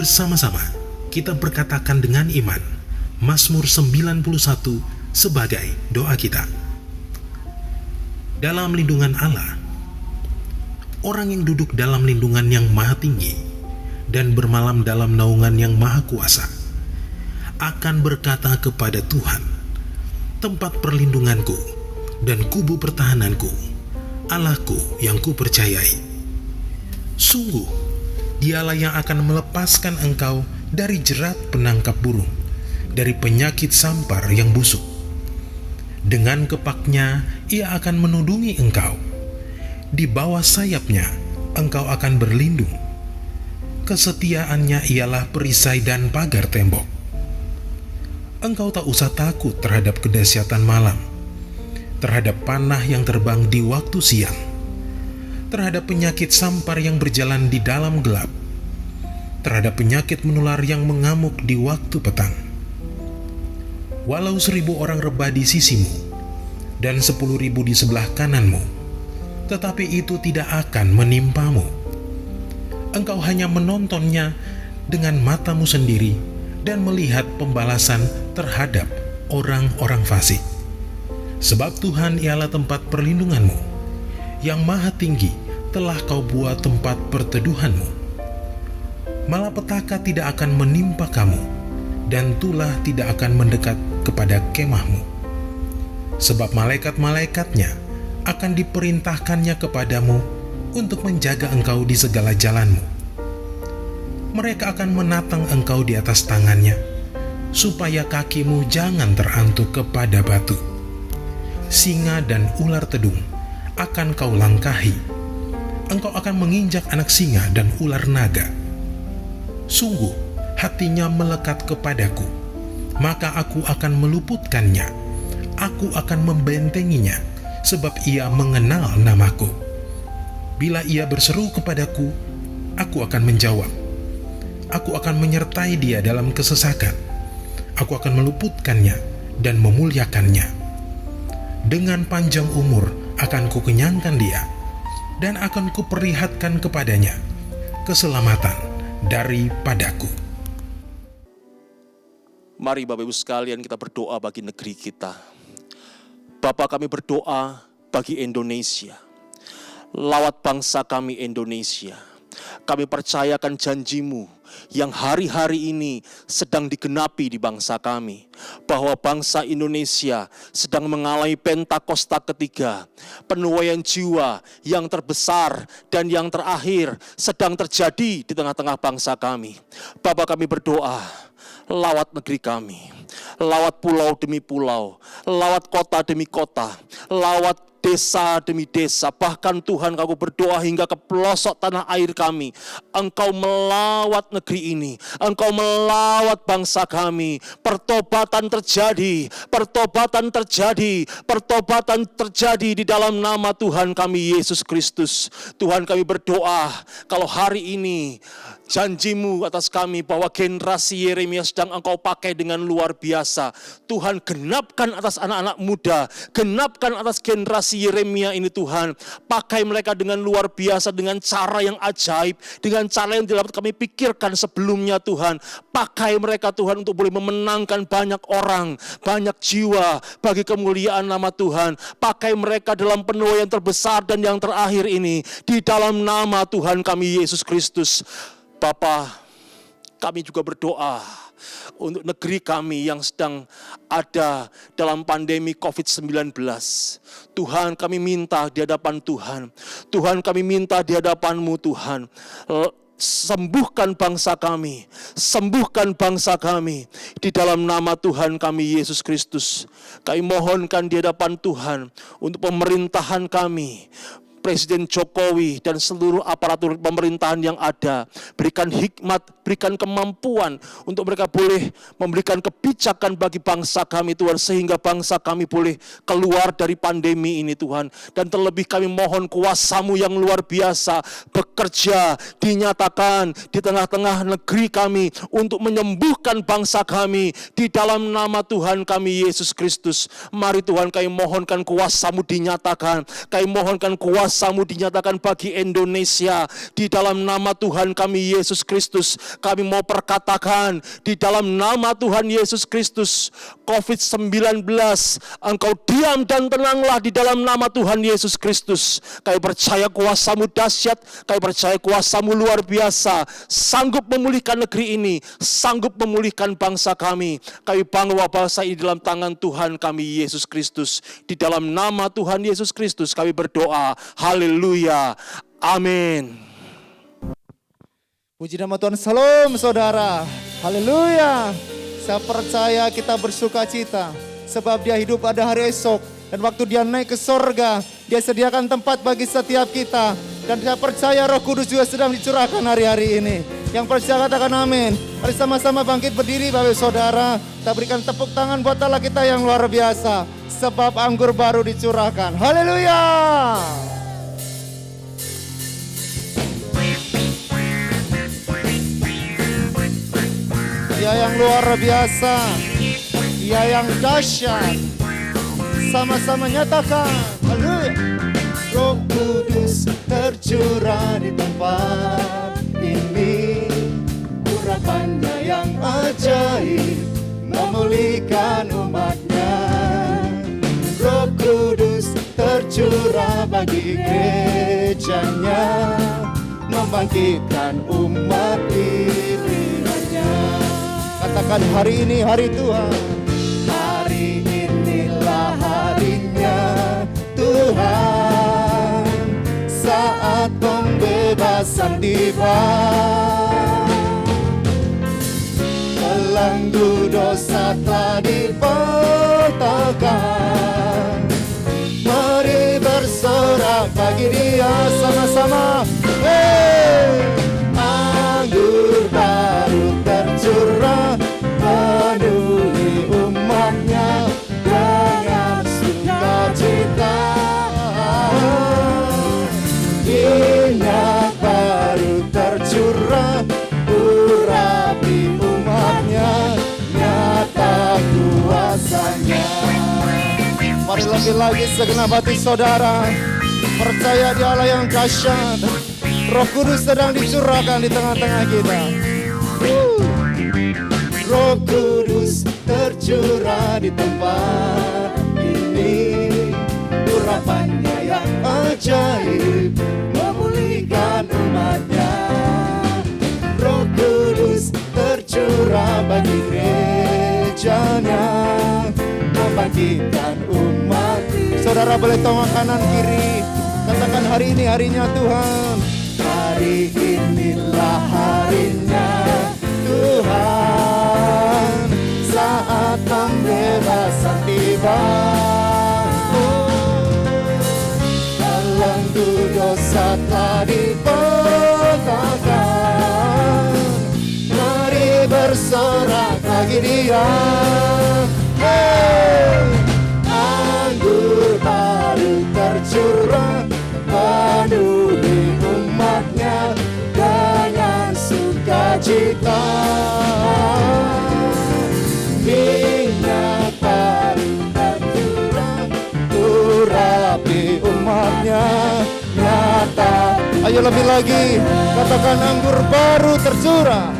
Bersama-sama kita berkatakan dengan iman Mazmur 91 sebagai doa kita. Dalam lindungan Allah, orang yang duduk dalam lindungan yang maha tinggi dan bermalam dalam naungan yang maha kuasa akan berkata kepada Tuhan, tempat perlindunganku dan kubu pertahananku, Allahku yang kupercayai. Sungguh, Dialah yang akan melepaskan engkau dari jerat penangkap burung, dari penyakit sampar yang busuk. Dengan kepaknya Ia akan menudungi engkau. Di bawah sayapnya engkau akan berlindung. Kesetiaannya ialah perisai dan pagar tembok. Engkau tak usah takut terhadap kedahsyatan malam, terhadap panah yang terbang di waktu siang, terhadap penyakit sampar yang berjalan di dalam gelap, terhadap penyakit menular yang mengamuk di waktu petang. Walau 1.000 orang rebah di sisimu dan 10.000 di sebelah kananmu, tetapi itu tidak akan menimpamu. Engkau hanya menontonnya dengan matamu sendiri dan melihat pembalasan terhadap orang-orang fasik. Sebab Tuhan ialah tempat perlindunganmu, yang maha tinggi telah kau buat tempat perteduhanmu. Malapetaka tidak akan menimpa kamu, dan tulah tidak akan mendekat kepada kemahmu. Sebab malaikat-malaikatnya akan diperintahkannya kepadamu untuk menjaga engkau di segala jalanmu. Mereka akan menatang engkau di atas tangannya, supaya kakimu jangan terantuk kepada batu. Singa dan ular tedung akan kau langkahi. Engkau akan menginjak anak singa dan ular naga. Sungguh, hatinya melekat kepadaku, maka aku akan meluputkannya. Aku akan membentenginya, sebab ia mengenal namaku. Bila ia berseru kepadaku, aku akan menjawab. Aku akan menyertai dia dalam kesesakan. Aku akan meluputkannya dan memuliakannya. Dengan panjang umur akan kukenyangkan dia, dan akan kuperlihatkan kepadanya keselamatan daripadaku. Mari Bapak Ibu sekalian kita berdoa bagi negeri kita. Bapa, kami berdoa bagi Indonesia. Lawat bangsa kami Indonesia. Kami percayakan janji-Mu yang hari-hari ini sedang digenapi di bangsa kami, bahwa bangsa Indonesia sedang mengalami Pentakosta ketiga. Penuaian jiwa yang terbesar dan yang terakhir sedang terjadi di tengah-tengah bangsa kami. Bapa, kami berdoa, lawat negeri kami, lawat pulau demi pulau, lawat kota demi kota, lawat desa demi desa, bahkan Tuhan, kami berdoa hingga ke pelosok tanah air kami. Engkau melawat negeri ini, Engkau melawat bangsa kami. Pertobatan terjadi, pertobatan terjadi, pertobatan terjadi di dalam nama Tuhan kami Yesus Kristus. Tuhan, kami berdoa kalau hari ini janji-Mu atas kami bahwa generasi Yeremia sedang Engkau pakai dengan luar biasa. Tuhan, genapkan atas anak-anak muda, genapkan atas generasi Yeremia ini Tuhan. Pakai mereka dengan luar biasa, dengan cara yang ajaib, dengan cara yang tidak dapat kami pikirkan sebelumnya Tuhan. Pakai mereka Tuhan untuk boleh memenangkan banyak orang, banyak jiwa bagi kemuliaan nama Tuhan. Pakai mereka dalam penuaian terbesar dan yang terakhir ini, di dalam nama Tuhan kami Yesus Kristus. Bapa, kami juga berdoa untuk negeri kami yang sedang ada dalam pandemi COVID-19. Tuhan, kami minta di hadapan Tuhan. Tuhan, kami minta di hadapan-Mu Tuhan. Sembuhkan bangsa kami, sembuhkan bangsa kami di dalam nama Tuhan kami Yesus Kristus. Kami mohonkan di hadapan Tuhan untuk pemerintahan kami, Presiden Jokowi dan seluruh aparatur pemerintahan yang ada. Berikan hikmat, berikan kemampuan untuk mereka boleh memberikan kebijakan bagi bangsa kami Tuhan, sehingga bangsa kami boleh keluar dari pandemi ini Tuhan. Dan terlebih kami mohon kuasa-Mu yang luar biasa bekerja, dinyatakan di tengah-tengah negeri kami untuk menyembuhkan bangsa kami di dalam nama Tuhan kami Yesus Kristus. Mari Tuhan, kami mohonkan kuasa-Mu dinyatakan, kami mohonkan kuasa kuasa-Mu dinyatakan bagi Indonesia. Di dalam nama Tuhan kami Yesus Kristus, kami mau perkatakan di dalam nama Tuhan Yesus Kristus, COVID-19, Engkau diam dan tenanglah di dalam nama Tuhan Yesus Kristus. Kami percaya kuasa-Mu dahsyat, kami percaya kuasa-Mu luar biasa, sanggup memulihkan negeri ini, sanggup memulihkan bangsa kami. Kami bawa bangsa ini dalam tangan Tuhan kami Yesus Kristus. Di dalam nama Tuhan Yesus Kristus kami berdoa. Haleluya. Amin. Puji nama Tuhan. Salam saudara. Haleluya. Saya percaya kita bersuka cita sebab Dia hidup pada hari esok. Dan waktu Dia naik ke sorga, Dia sediakan tempat bagi setiap kita. Dan saya percaya Roh Kudus juga sedang dicurahkan hari-hari ini. Yang percaya katakan amin. Mari sama-sama bangkit berdiri Bapak Saudara. Kita berikan tepuk tangan buat Allah kita yang luar biasa. Sebab anggur baru dicurahkan. Haleluya. Dia yang luar biasa. Dia yang dahsyat. Sama-sama nyatakan. Haleluya. Roh Kudus tercurah di tempat ini. Urapannya yang ajaib memulihkan umatnya. Roh Kudus tercurah bagi gerejanya, membangkitkan umat dirinya. Katakan hari ini hari Tuhan. Hari inilah harinya Tuhan, saat pembebasan tiba. Belenggu dosa telah dipatahkan. Mari bersorak bagi Dia sama-sama. Hey! Anggur baru tercurah, penuhi umatnya dengan sukacita. Minyak baru tercurah, urapi umatnya, nyata kuasanya. Mari lagi-lagi segenap hati saudara percaya di Allah yang dahsyat. Roh Kudus sedang dicurahkan di tengah-tengah kita. Roh Kudus tercurah di tempat ini. Urapannya yang ajaib memulihkan umatnya. Roh Kudus tercurah bagi gerejanya, membangkitkan umat. Saudara boleh tongak kanan kiri, katakan hari ini harinya Tuhan. Hari inilah harinya Tuhan, saat pembebasan tiba. Belenggu dosa telah dipatahkan. Mari bersorak bagi Dia. Hey! Anggur baru tercurah, penuhi umatnya dengan sukacita. Minyak baru tercurah, urapi umatnya nyata. Ayo lebih lagi, katakan anggur baru tercurah.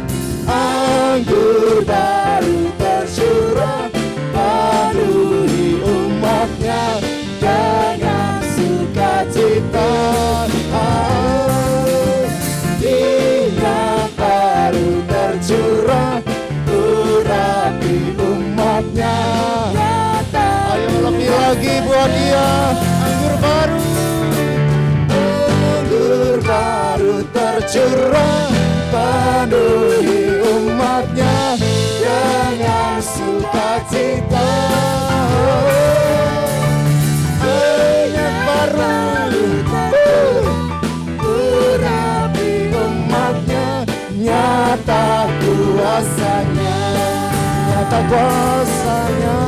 Anggur baru tercurah, penuhi umatnya dengan sukacita. Minyak baru tercurah, urapi umatnya. Ayo lebih lagi buat Dia. Anggur baru tercurah, penuhi umatnya dengan sukacita. Minyak baru urapi umatnya, nyata kuasanya, nyata kuasanya,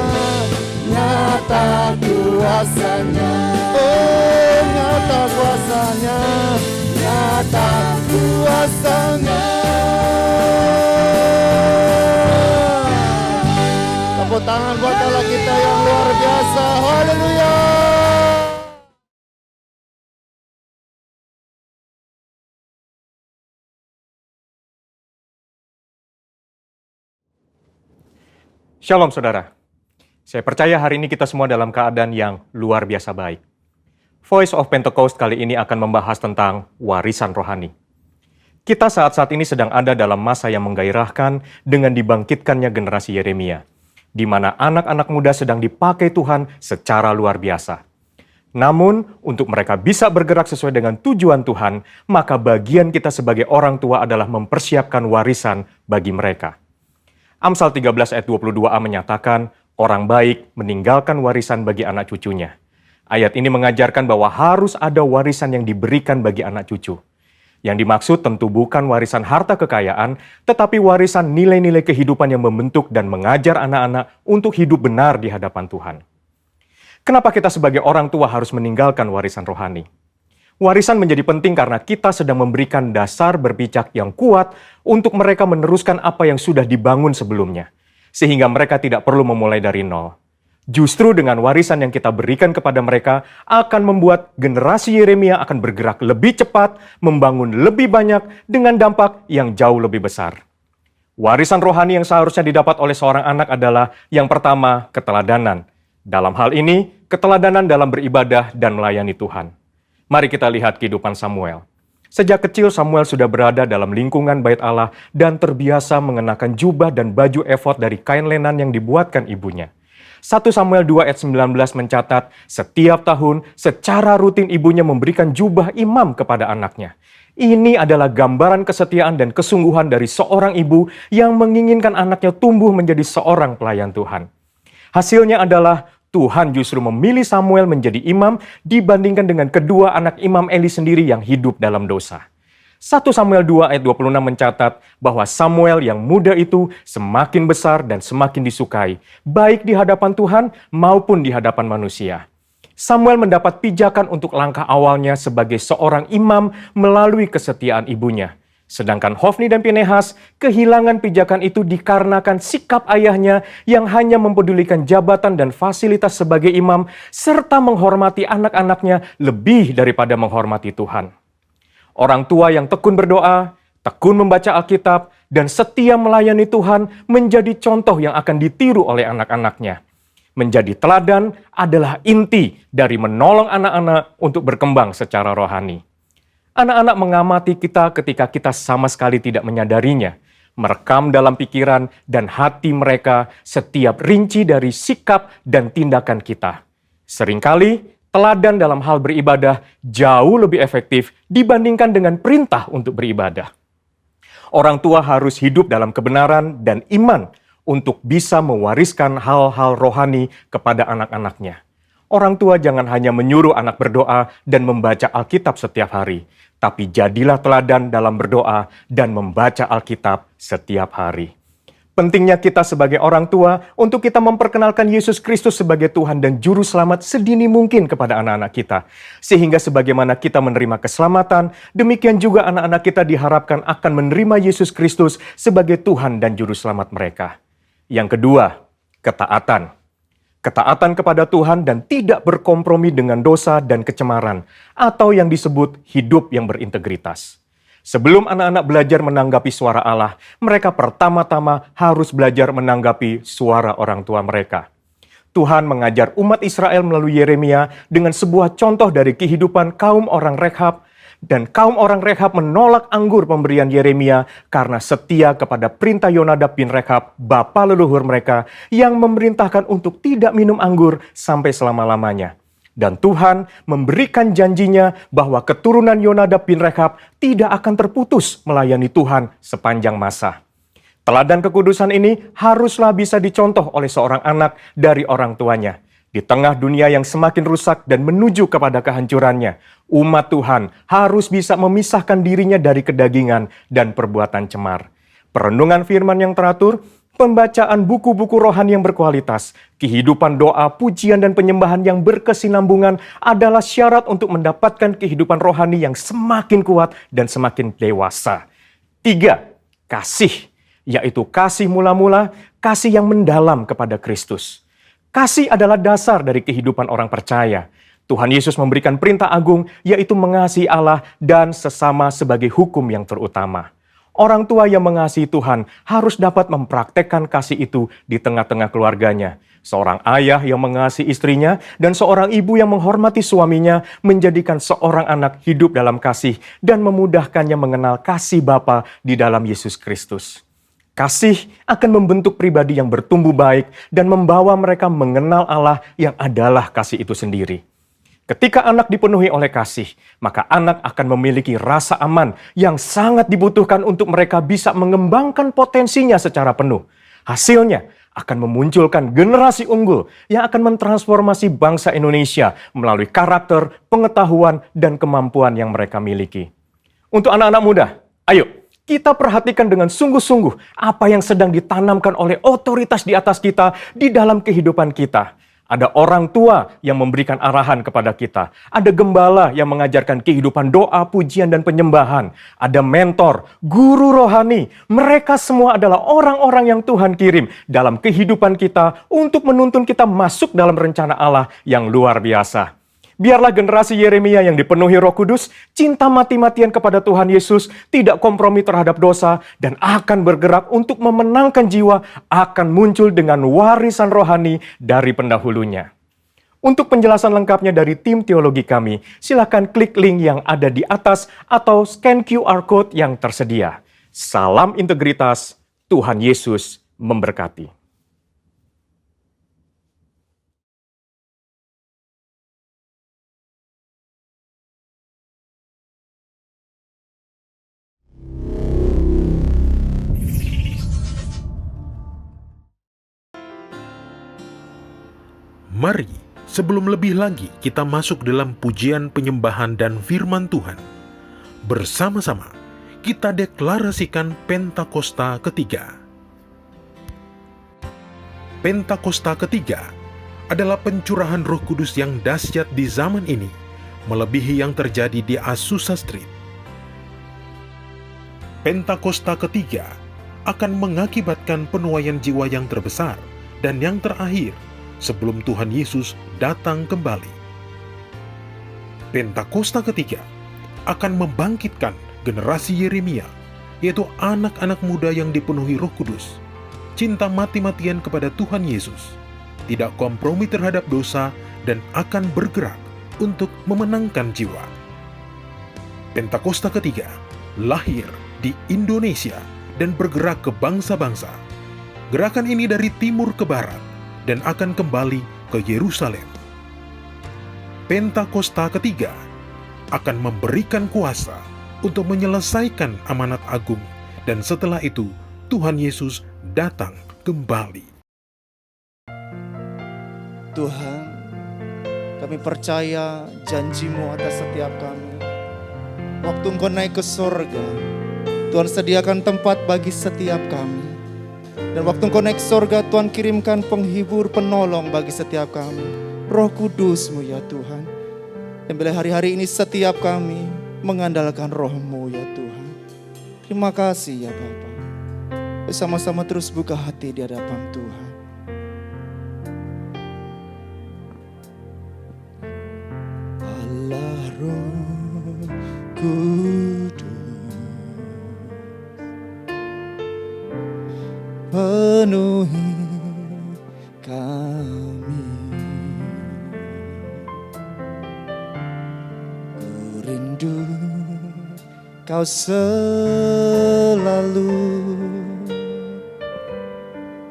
nyata kuasanya. Oh, nyata kuasanya, nyata kuasanya. Tepuk tangan buat Allah kita yang luar biasa. Haleluya. Shalom saudara. Saya percaya hari ini kita semua dalam keadaan yang luar biasa baik. Voice of Pentecost kali ini akan membahas tentang warisan rohani. Kita saat ini sedang ada dalam masa yang menggairahkan dengan dibangkitkannya generasi Yeremia, di mana anak-anak muda sedang dipakai Tuhan secara luar biasa. Namun, untuk mereka bisa bergerak sesuai dengan tujuan Tuhan, maka bagian kita sebagai orang tua adalah mempersiapkan warisan bagi mereka. Amsal 13 ayat 22a menyatakan, orang baik meninggalkan warisan bagi anak cucunya. Ayat ini mengajarkan bahwa harus ada warisan yang diberikan bagi anak cucu. Yang dimaksud tentu bukan warisan harta kekayaan, tetapi warisan nilai-nilai kehidupan yang membentuk dan mengajar anak-anak untuk hidup benar di hadapan Tuhan. Kenapa kita sebagai orang tua harus meninggalkan warisan rohani? Warisan menjadi penting karena kita sedang memberikan dasar berpijak yang kuat untuk mereka meneruskan apa yang sudah dibangun sebelumnya, sehingga mereka tidak perlu memulai dari nol. Justru dengan warisan yang kita berikan kepada mereka akan membuat generasi Yeremia akan bergerak lebih cepat, membangun lebih banyak dengan dampak yang jauh lebih besar. Warisan rohani yang seharusnya didapat oleh seorang anak adalah yang pertama, keteladanan. Dalam hal ini, keteladanan dalam beribadah dan melayani Tuhan. Mari kita lihat kehidupan Samuel. Sejak kecil Samuel sudah berada dalam lingkungan bait Allah dan terbiasa mengenakan jubah dan baju efod dari kain lenan yang dibuatkan ibunya. 1 Samuel 2 ayat 19 mencatat, setiap tahun secara rutin ibunya memberikan jubah imam kepada anaknya. Ini adalah gambaran kesetiaan dan kesungguhan dari seorang ibu yang menginginkan anaknya tumbuh menjadi seorang pelayan Tuhan. Hasilnya adalah Tuhan justru memilih Samuel menjadi imam dibandingkan dengan kedua anak imam Eli sendiri yang hidup dalam dosa. 1 Samuel 2 ayat 26 mencatat bahwa Samuel yang muda itu semakin besar dan semakin disukai, baik di hadapan Tuhan maupun di hadapan manusia. Samuel mendapat pijakan untuk langkah awalnya sebagai seorang imam melalui kesetiaan ibunya. Sedangkan Hofni dan Pinehas kehilangan pijakan itu dikarenakan sikap ayahnya yang hanya mempedulikan jabatan dan fasilitas sebagai imam serta menghormati anak-anaknya lebih daripada menghormati Tuhan. Orang tua yang tekun berdoa, tekun membaca Alkitab, dan setia melayani Tuhan menjadi contoh yang akan ditiru oleh anak-anaknya. Menjadi teladan adalah inti dari menolong anak-anak untuk berkembang secara rohani. Anak-anak mengamati kita ketika kita sama sekali tidak menyadarinya, merekam dalam pikiran dan hati mereka setiap rinci dari sikap dan tindakan kita. Seringkali, teladan dalam hal beribadah jauh lebih efektif dibandingkan dengan perintah untuk beribadah. Orang tua harus hidup dalam kebenaran dan iman untuk bisa mewariskan hal-hal rohani kepada anak-anaknya. Orang tua jangan hanya menyuruh anak berdoa dan membaca Alkitab setiap hari, tapi jadilah teladan dalam berdoa dan membaca Alkitab setiap hari. Pentingnya kita sebagai orang tua untuk kita memperkenalkan Yesus Kristus sebagai Tuhan dan Juru Selamat sedini mungkin kepada anak-anak kita. Sehingga sebagaimana kita menerima keselamatan, demikian juga anak-anak kita diharapkan akan menerima Yesus Kristus sebagai Tuhan dan Juru Selamat mereka. Yang kedua, ketaatan. Ketaatan kepada Tuhan dan tidak berkompromi dengan dosa dan kecemaran, atau yang disebut hidup yang berintegritas. Sebelum anak-anak belajar menanggapi suara Allah, mereka pertama-tama harus belajar menanggapi suara orang tua mereka. Tuhan mengajar umat Israel melalui Yeremia dengan sebuah contoh dari kehidupan kaum orang Rekhab, dan kaum orang Rekhab menolak anggur pemberian Yeremia karena setia kepada perintah Yonadab bin Rekhab, bapa leluhur mereka, yang memerintahkan untuk tidak minum anggur sampai selama-lamanya. Dan Tuhan memberikan janjinya bahwa keturunan Yonadab bin Rekhab tidak akan terputus melayani Tuhan sepanjang masa. Teladan kekudusan ini haruslah bisa dicontoh oleh seorang anak dari orang tuanya. Di tengah dunia yang semakin rusak dan menuju kepada kehancurannya, umat Tuhan harus bisa memisahkan dirinya dari kedagingan dan perbuatan cemar. Perenungan firman yang teratur, pembacaan buku-buku rohani yang berkualitas, kehidupan doa, pujian, dan penyembahan yang berkesinambungan adalah syarat untuk mendapatkan kehidupan rohani yang semakin kuat dan semakin dewasa. 3. Kasih, yaitu kasih mula-mula, kasih yang mendalam kepada Kristus. Kasih adalah dasar dari kehidupan orang percaya. Tuhan Yesus memberikan perintah agung, yaitu mengasihi Allah dan sesama sebagai hukum yang terutama. Orang tua yang mengasihi Tuhan harus dapat mempraktekkan kasih itu di tengah-tengah keluarganya. Seorang ayah yang mengasihi istrinya dan seorang ibu yang menghormati suaminya menjadikan seorang anak hidup dalam kasih dan memudahkannya mengenal kasih Bapa di dalam Yesus Kristus. Kasih akan membentuk pribadi yang bertumbuh baik dan membawa mereka mengenal Allah yang adalah kasih itu sendiri. Ketika anak dipenuhi oleh kasih, maka anak akan memiliki rasa aman yang sangat dibutuhkan untuk mereka bisa mengembangkan potensinya secara penuh. Hasilnya akan memunculkan generasi unggul yang akan mentransformasi bangsa Indonesia melalui karakter, pengetahuan, dan kemampuan yang mereka miliki. Untuk anak-anak muda, ayo kita perhatikan dengan sungguh-sungguh apa yang sedang ditanamkan oleh otoritas di atas kita di dalam kehidupan kita. Ada orang tua yang memberikan arahan kepada kita. Ada gembala yang mengajarkan kehidupan doa, pujian, dan penyembahan. Ada mentor, guru rohani. Mereka semua adalah orang-orang yang Tuhan kirim dalam kehidupan kita untuk menuntun kita masuk dalam rencana Allah yang luar biasa. Biarlah generasi Yeremia yang dipenuhi Roh Kudus, cinta mati-matian kepada Tuhan Yesus, tidak kompromi terhadap dosa, dan akan bergerak untuk memenangkan jiwa, akan muncul dengan warisan rohani dari pendahulunya. Untuk penjelasan lengkapnya dari tim teologi kami, silakan klik link yang ada di atas atau scan QR Code yang tersedia. Salam integritas, Tuhan Yesus memberkati. Mari, sebelum lebih lagi kita masuk dalam pujian penyembahan dan firman Tuhan, bersama-sama kita deklarasikan Pentakosta ketiga. Pentakosta ketiga adalah pencurahan Roh Kudus yang dahsyat di zaman ini, melebihi yang terjadi di Azusa Street. Pentakosta ketiga akan mengakibatkan penuaian jiwa yang terbesar dan yang terakhir sebelum Tuhan Yesus datang kembali. Pentakosta ketiga akan membangkitkan generasi Yeremia, yaitu anak-anak muda yang dipenuhi Roh Kudus, cinta mati-matian kepada Tuhan Yesus, tidak kompromi terhadap dosa, dan akan bergerak untuk memenangkan jiwa. Pentakosta ketiga lahir di Indonesia dan bergerak ke bangsa-bangsa. Gerakan ini dari timur ke barat dan akan kembali ke Yerusalem. Pentakosta ketiga akan memberikan kuasa untuk menyelesaikan amanat agung, dan setelah itu Tuhan Yesus datang kembali. Tuhan, kami percaya janji-Mu atas setiap kami. Waktu Engkau naik ke surga, Tuhan sediakan tempat bagi setiap kami. Dan waktu Engkau naik surga, Tuhan kirimkan penghibur, penolong bagi setiap kami. Roh Kudus-Mu ya Tuhan. Dan bila hari-hari ini setiap kami mengandalkan Roh-Mu ya Tuhan. Terima kasih ya Bapa. Bersama-sama terus buka hati di hadapan Tuhan. Allah Roh Kudus, penuhi kami. Ku rindu Kau selalu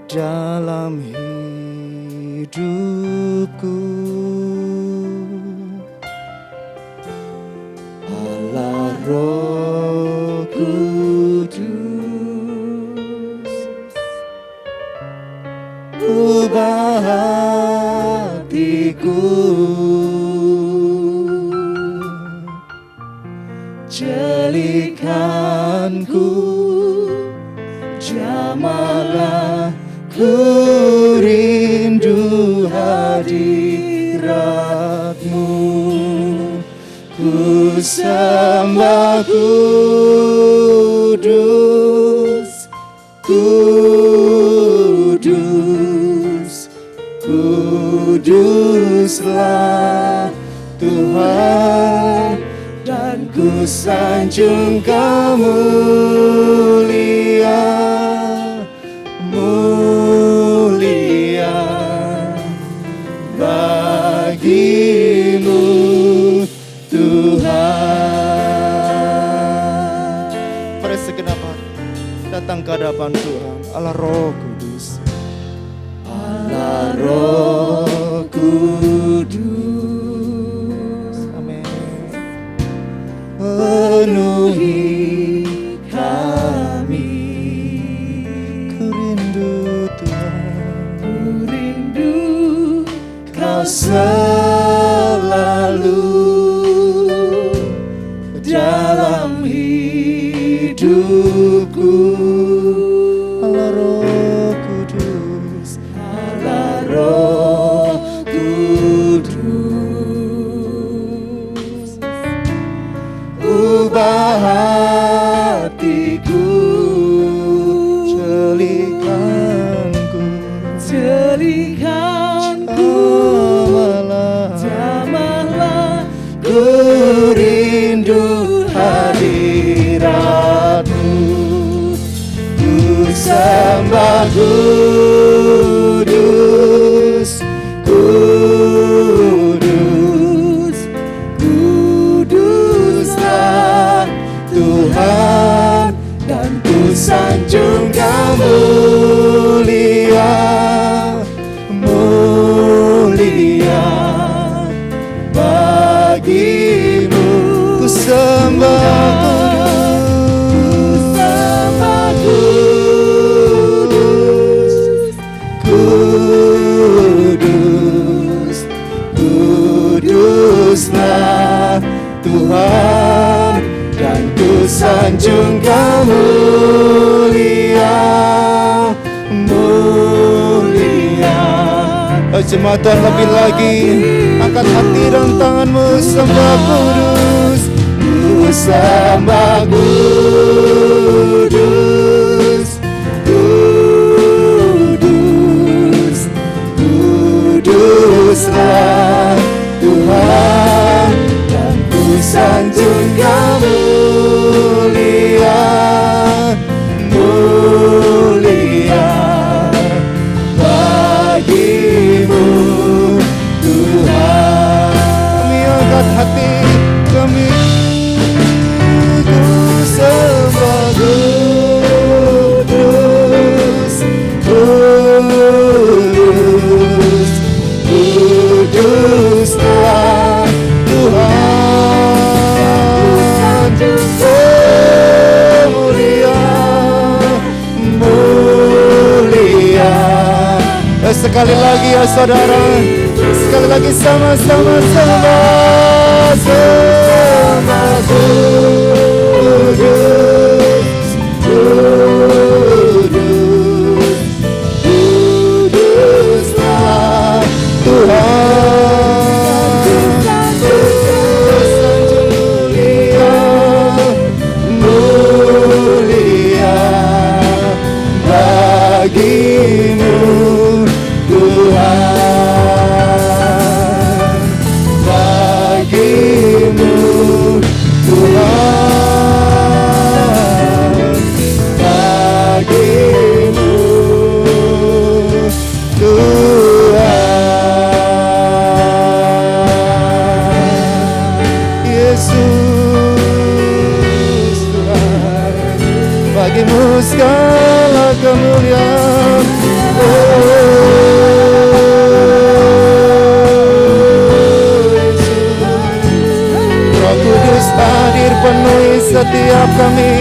dalam hidupku. Allah Roh Kudus, ubah hatiku, jadikanku jamalah, ku rindu hadirat-Mu, ku sembah kudus, kudus, kuduslah Tuhan, dan ku sanjung Kau mulia, mulia bagimu Tuhan. Pada segenap hati datang ke hadapan Tuhan, Allah Roh Kudus, Allah Roh Kudus, amin. Penuhi kami, ku rindu Tuhan, ku rindu Kau selalu dalam hidupku. Allah Roh Kudus, Allah Roh Kudus, ubah hatiku, celikanku, jamahlah, ku rindu hadirat-Mu, ku sembah kudus, kudus, kuduslah Tuhan, dan ku sanjung Kau mulia, mulia bagimu. Ku sembah kudus, kudus, kuduslah Tuhan, dan ku sanjung Kau mulia, mulia. Jemaat Tuhan, lebih lagi angkat hati dan tanganmu, sembah kudus, ku sembah kudus, kudus, kuduslah Tuhan, dan ku sanjung Kau mulia, mulia bagimu Tuhan. Kami angkat hati, kami ku sembah kudus, kudus, kuduslah Tuhan, mulia, mulia. Sekali lagi ya saudara, sekali lagi sama-sama sembah, sembah kudus, kudus, kuduslah Tuhan, sanjung mulia, mulia bagimu Tuhan, bagimu Tuhan, bagimu Tuhan. Yesus Tuhan, bagimu segala kemuliaan. Roh Kudus hadir penuhi setiap kami,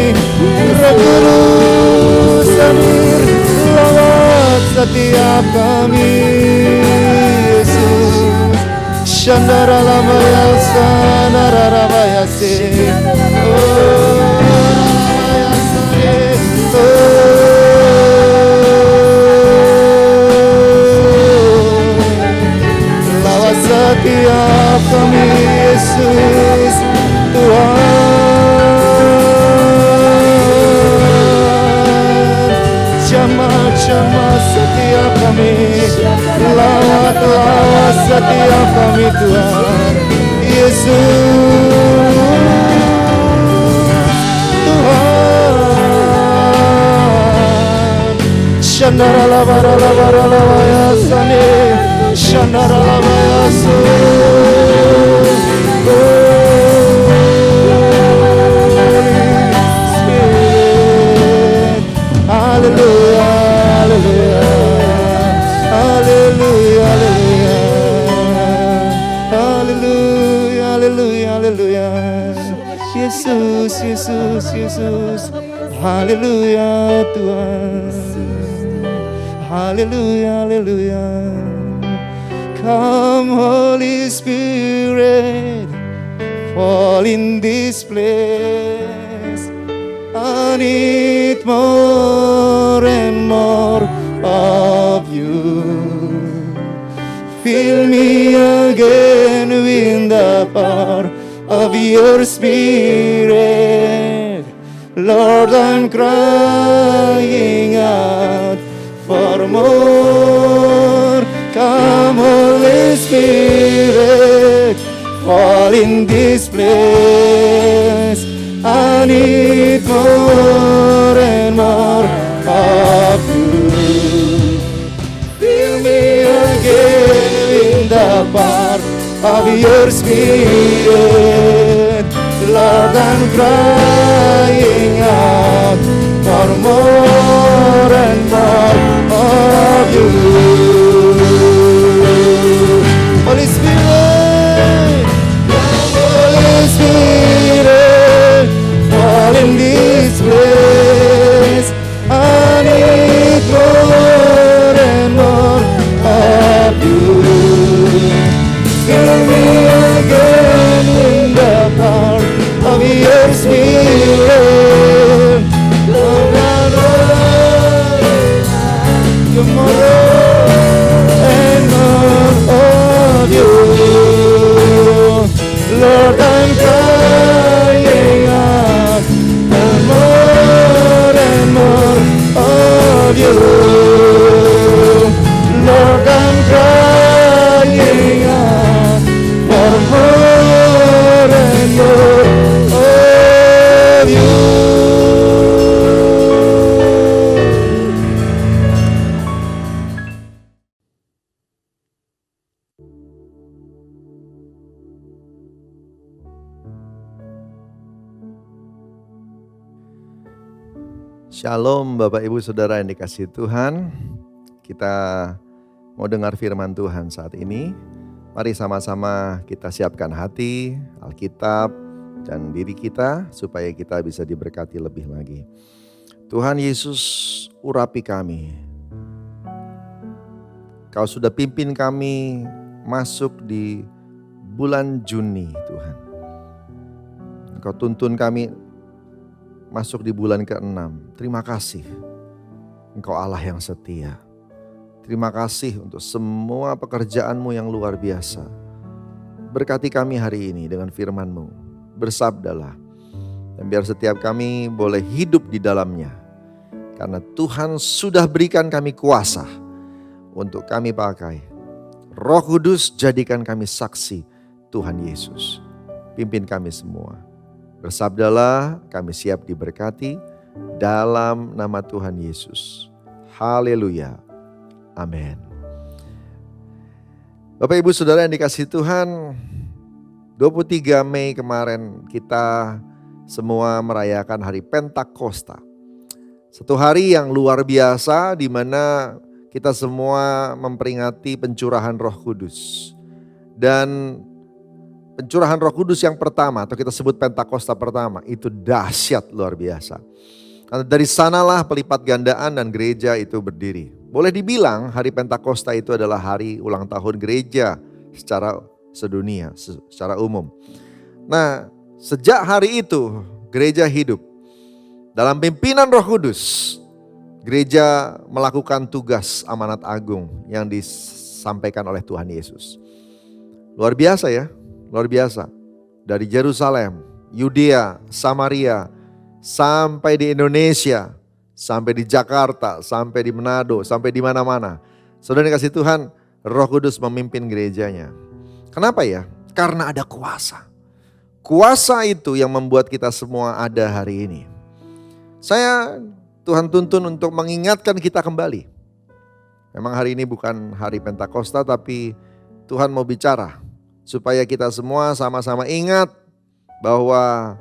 Roh Kudus hadir lawat setiap kami. Yesus, Shandara Lamaya Sanara Rabaya Se, lawat setiap kami Yesus Tuhan, jamah-jamah setiap kami, lawat setiap kami Tuhan Yesus. Shandara la bara la ya sani. Shandara la ya su. Hallelujah, hallelujah, hallelujah, hallelujah, hallelujah, hallelujah. Yesus, Yesus, Yesus. Hallelujah Tuhan. Hallelujah, hallelujah. Come Holy Spirit, fall in this place. I need more and more of you. Fill me again with the power of your Spirit. Lord, I'm crying out for more. Come Holy Spirit, fall in this place. I need more and more of you. Fill me again with the power of your Spirit. Lord, I'm crying out for more and more of you. Holy Spirit, Holy Spirit, fall in this place. I need more and more of you. Fill me again in the power of your Spirit. Lord, you're more and more of you. Lord, I'm crying out for more and more of you. Lord, I'm crying out for more and more of you. Shalom Bapak Ibu Saudara yang dikasihi Tuhan. Kita mau dengar firman Tuhan saat ini. Mari sama-sama kita siapkan hati, Alkitab, dan diri kita supaya kita bisa diberkati lebih lagi. Tuhan Yesus, urapi kami. Kau sudah pimpin kami masuk di bulan Juni, Tuhan. Kau tuntun kami masuk di bulan ke-6. Terima kasih. Engkau Allah yang setia. Terima kasih untuk semua pekerjaan-Mu yang luar biasa. Berkati kami hari ini dengan firman-Mu. Bersabdalah. Dan biar setiap kami boleh hidup di dalamnya. Karena Tuhan sudah berikan kami kuasa untuk kami pakai. Roh Kudus jadikan kami saksi Tuhan Yesus. Pimpin kami semua. Bersabdalah, kami siap diberkati dalam nama Tuhan Yesus. Haleluya. Amin. Bapak Ibu Saudara yang dikasihi Tuhan, 23 Mei kemarin kita semua merayakan hari Pentakosta. Satu hari yang luar biasa di mana kita semua memperingati pencurahan Roh Kudus. Dan pencurahan Roh Kudus yang pertama, atau kita sebut Pentakosta pertama, itu dahsyat luar biasa. Karena dari sanalah pelipat gandaan dan gereja itu berdiri. Boleh dibilang hari Pentakosta itu adalah hari ulang tahun gereja secara sedunia, secara umum. Nah, sejak hari itu gereja hidup. Dalam pimpinan Roh Kudus, gereja melakukan tugas amanat agung yang disampaikan oleh Tuhan Yesus. Luar biasa ya. Luar biasa. Dari Yerusalem, Yudea, Samaria, sampai di Indonesia, sampai di Jakarta, sampai di Manado, sampai di mana-mana. Saudara dikasih Tuhan, Roh Kudus memimpin gerejanya. Kenapa ya? Karena ada kuasa. Kuasa itu yang membuat kita semua ada hari ini. Tuhan tuntun untuk mengingatkan kita kembali. Memang hari ini bukan hari Pentakosta, tapi Tuhan mau bicara supaya kita semua sama-sama ingat bahwa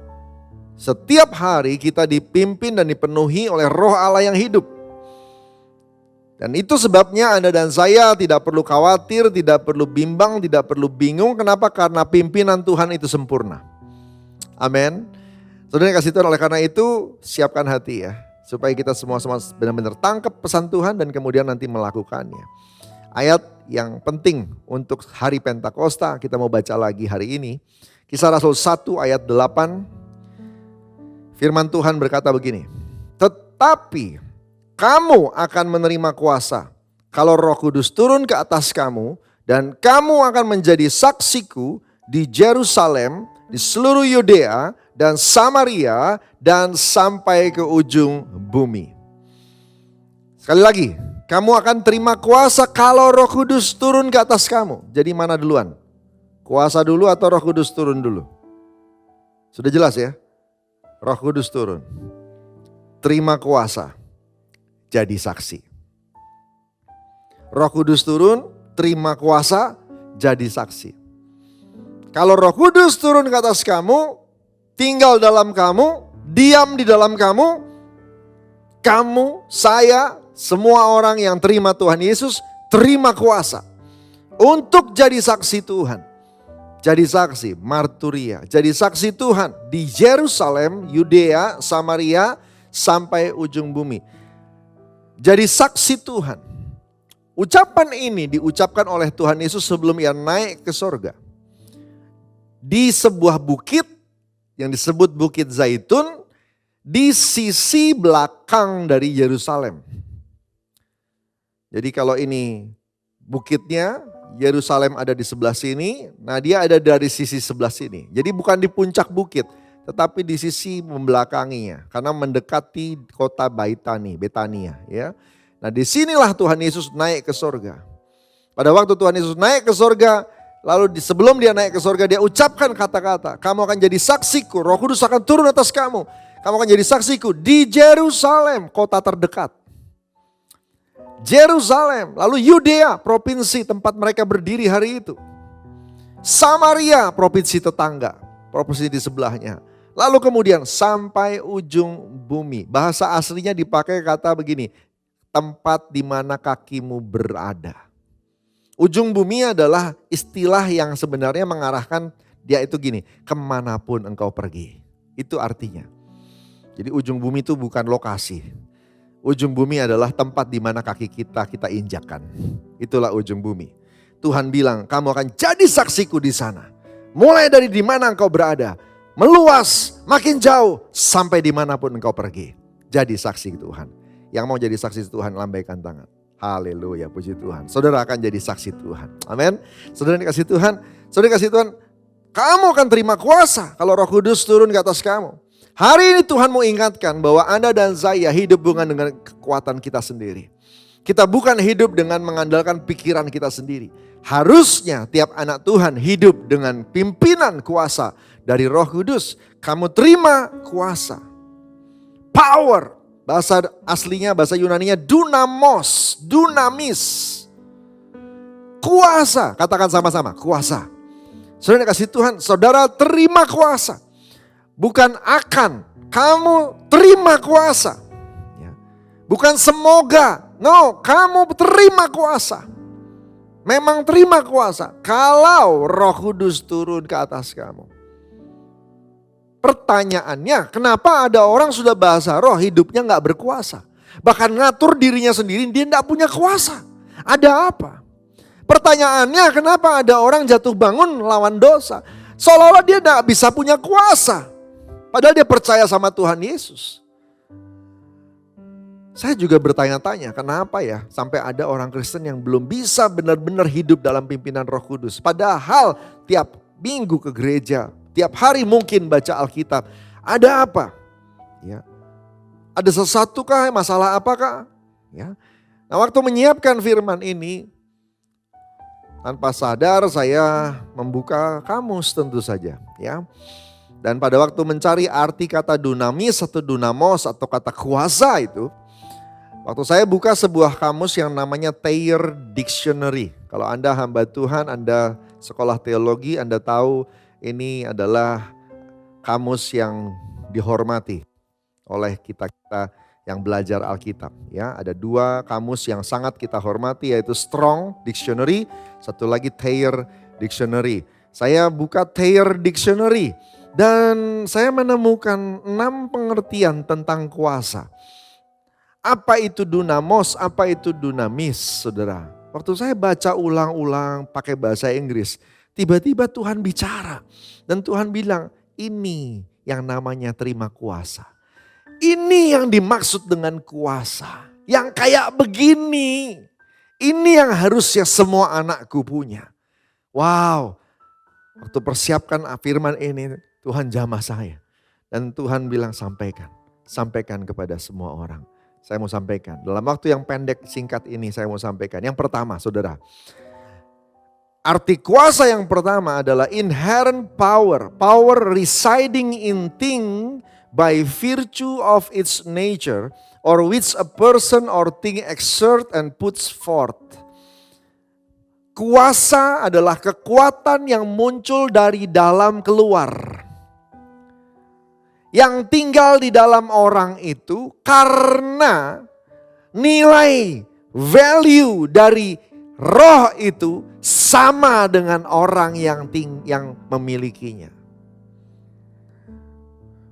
setiap hari kita dipimpin dan dipenuhi oleh Roh Allah yang hidup. Dan itu sebabnya Anda dan saya tidak perlu khawatir, tidak perlu bimbang, tidak perlu bingung. Kenapa? Karena pimpinan Tuhan itu sempurna. Amin. Saudara yang kasih Tuhan, oleh karena itu siapkan hati ya. Supaya kita semua benar-benar tangkap pesan Tuhan dan kemudian nanti melakukannya. Ayat yang penting untuk hari Pentakosta kita mau baca lagi hari ini. Kisah Rasul 1 ayat 8. Firman Tuhan berkata begini. Tetapi kamu akan menerima kuasa kalau Roh Kudus turun ke atas kamu, dan kamu akan menjadi saksiku di Yerusalem, di seluruh Yudea dan Samaria, dan sampai ke ujung bumi. Sekali lagi, kamu akan terima kuasa kalau Roh Kudus turun ke atas kamu. Jadi mana duluan? Kuasa dulu atau Roh Kudus turun dulu? Sudah jelas ya? Roh Kudus turun. Terima kuasa. Jadi saksi. Roh Kudus turun, terima kuasa, jadi saksi. Kalau Roh Kudus turun ke atas kamu, tinggal dalam kamu, diam di dalam kamu, saya, semua orang yang terima Tuhan Yesus, terima kuasa untuk jadi saksi Tuhan. Jadi saksi, marturia, jadi saksi Tuhan di Yerusalem, Yudea, Samaria, sampai ujung bumi. Jadi saksi Tuhan. Ucapan ini diucapkan oleh Tuhan Yesus sebelum ia naik ke sorga. Di sebuah bukit yang disebut Bukit Zaitun di sisi belakang dari Yerusalem. Jadi kalau ini bukitnya, Yerusalem ada di sebelah sini, nah dia ada dari sisi sebelah sini. Jadi bukan di puncak bukit, tetapi di sisi membelakanginya, karena mendekati kota Betania, ya. Nah, disinilah Tuhan Yesus naik ke sorga. Pada waktu Tuhan Yesus naik ke sorga, lalu sebelum dia naik ke sorga, dia ucapkan kata-kata, kamu akan jadi saksiku, Roh Kudus akan turun atas kamu. Kamu akan jadi saksiku di Yerusalem, kota terdekat. Yerusalem, lalu Yudea, provinsi tempat mereka berdiri hari itu. Samaria, provinsi tetangga, provinsi di sebelahnya. Lalu kemudian sampai ujung bumi. Bahasa aslinya dipakai kata begini, tempat di mana kakimu berada. Ujung bumi adalah istilah yang sebenarnya mengarahkan dia itu gini, kemanapun engkau pergi. Itu artinya. Jadi ujung bumi itu bukan lokasi. Ujung bumi adalah tempat di mana kaki kita injakkan. Itulah ujung bumi. Tuhan bilang, kamu akan jadi saksiku di sana. Mulai dari di mana engkau berada. Meluas, makin jauh, sampai dimanapun engkau pergi. Jadi saksi Tuhan. Yang mau jadi saksi Tuhan, lambaikan tangan. Haleluya, puji Tuhan. Saudara akan jadi saksi Tuhan. Amin. Saudara dikasih Tuhan, kamu akan terima kuasa kalau Roh Kudus turun ke atas kamu. Hari ini Tuhan mau ingatkan bahwa Anda dan saya hidup bukan dengan kekuatan kita sendiri. Kita bukan hidup dengan mengandalkan pikiran kita sendiri. Harusnya tiap anak Tuhan hidup dengan pimpinan kuasa dari Roh Kudus. Kamu terima kuasa. Power. Bahasa aslinya, bahasa Yunaninya dunamos, dunamis. Kuasa, katakan sama-sama, kuasa. Saudara kasih Tuhan, saudara terima kuasa. Bukan akan, kamu terima kuasa. Bukan semoga, no, kamu terima kuasa. Memang terima kuasa kalau Roh Kudus turun ke atas kamu. Pertanyaannya, kenapa ada orang sudah bahasa roh hidupnya gak berkuasa? Bahkan ngatur dirinya sendiri, dia gak punya kuasa. Ada apa? Pertanyaannya, kenapa ada orang jatuh bangun lawan dosa? Seolah-olah dia gak bisa punya kuasa. Padahal dia percaya sama Tuhan Yesus. Saya juga bertanya-tanya, kenapa ya sampai ada orang Kristen yang belum bisa benar-benar hidup dalam pimpinan Roh Kudus. Padahal tiap minggu ke gereja, tiap hari mungkin baca Alkitab. Ada apa? Ya. Ada sesuatu kah? Masalah apakah? Ya. Nah, waktu menyiapkan firman ini, tanpa sadar saya membuka kamus tentu saja. Ya. Dan pada waktu mencari arti kata dunamis atau dunamos atau kata kuasa itu, Waktu saya buka sebuah kamus yang namanya Thayer Dictionary. Kalau Anda hamba Tuhan, Anda sekolah teologi, Anda tahu ini adalah kamus yang dihormati oleh kita-kita yang belajar Alkitab. Ya, ada dua kamus yang sangat kita hormati, yaitu Strong Dictionary, satu lagi Thayer Dictionary. Saya buka Thayer Dictionary dan saya menemukan 6 pengertian tentang kuasa. Apa itu dunamos, apa itu dunamis, saudara? Waktu saya baca ulang-ulang pakai bahasa Inggris, tiba-tiba Tuhan bicara. Dan Tuhan bilang, ini yang namanya terima kuasa. Ini yang dimaksud dengan kuasa. Yang kayak begini. Ini yang harusnya semua anakku punya. Wow, waktu persiapkan firman ini, Tuhan jamah saya. Dan Tuhan bilang sampaikan kepada semua orang. Saya mau sampaikan, dalam waktu yang pendek singkat ini saya mau sampaikan. Yang pertama saudara, arti kuasa yang pertama adalah inherent power. Power residing in thing by virtue of its nature or which a person or thing exert and puts forth. Kuasa adalah kekuatan yang muncul dari dalam keluar. Yang tinggal di dalam orang itu karena nilai value dari roh itu sama dengan orang yang memilikinya.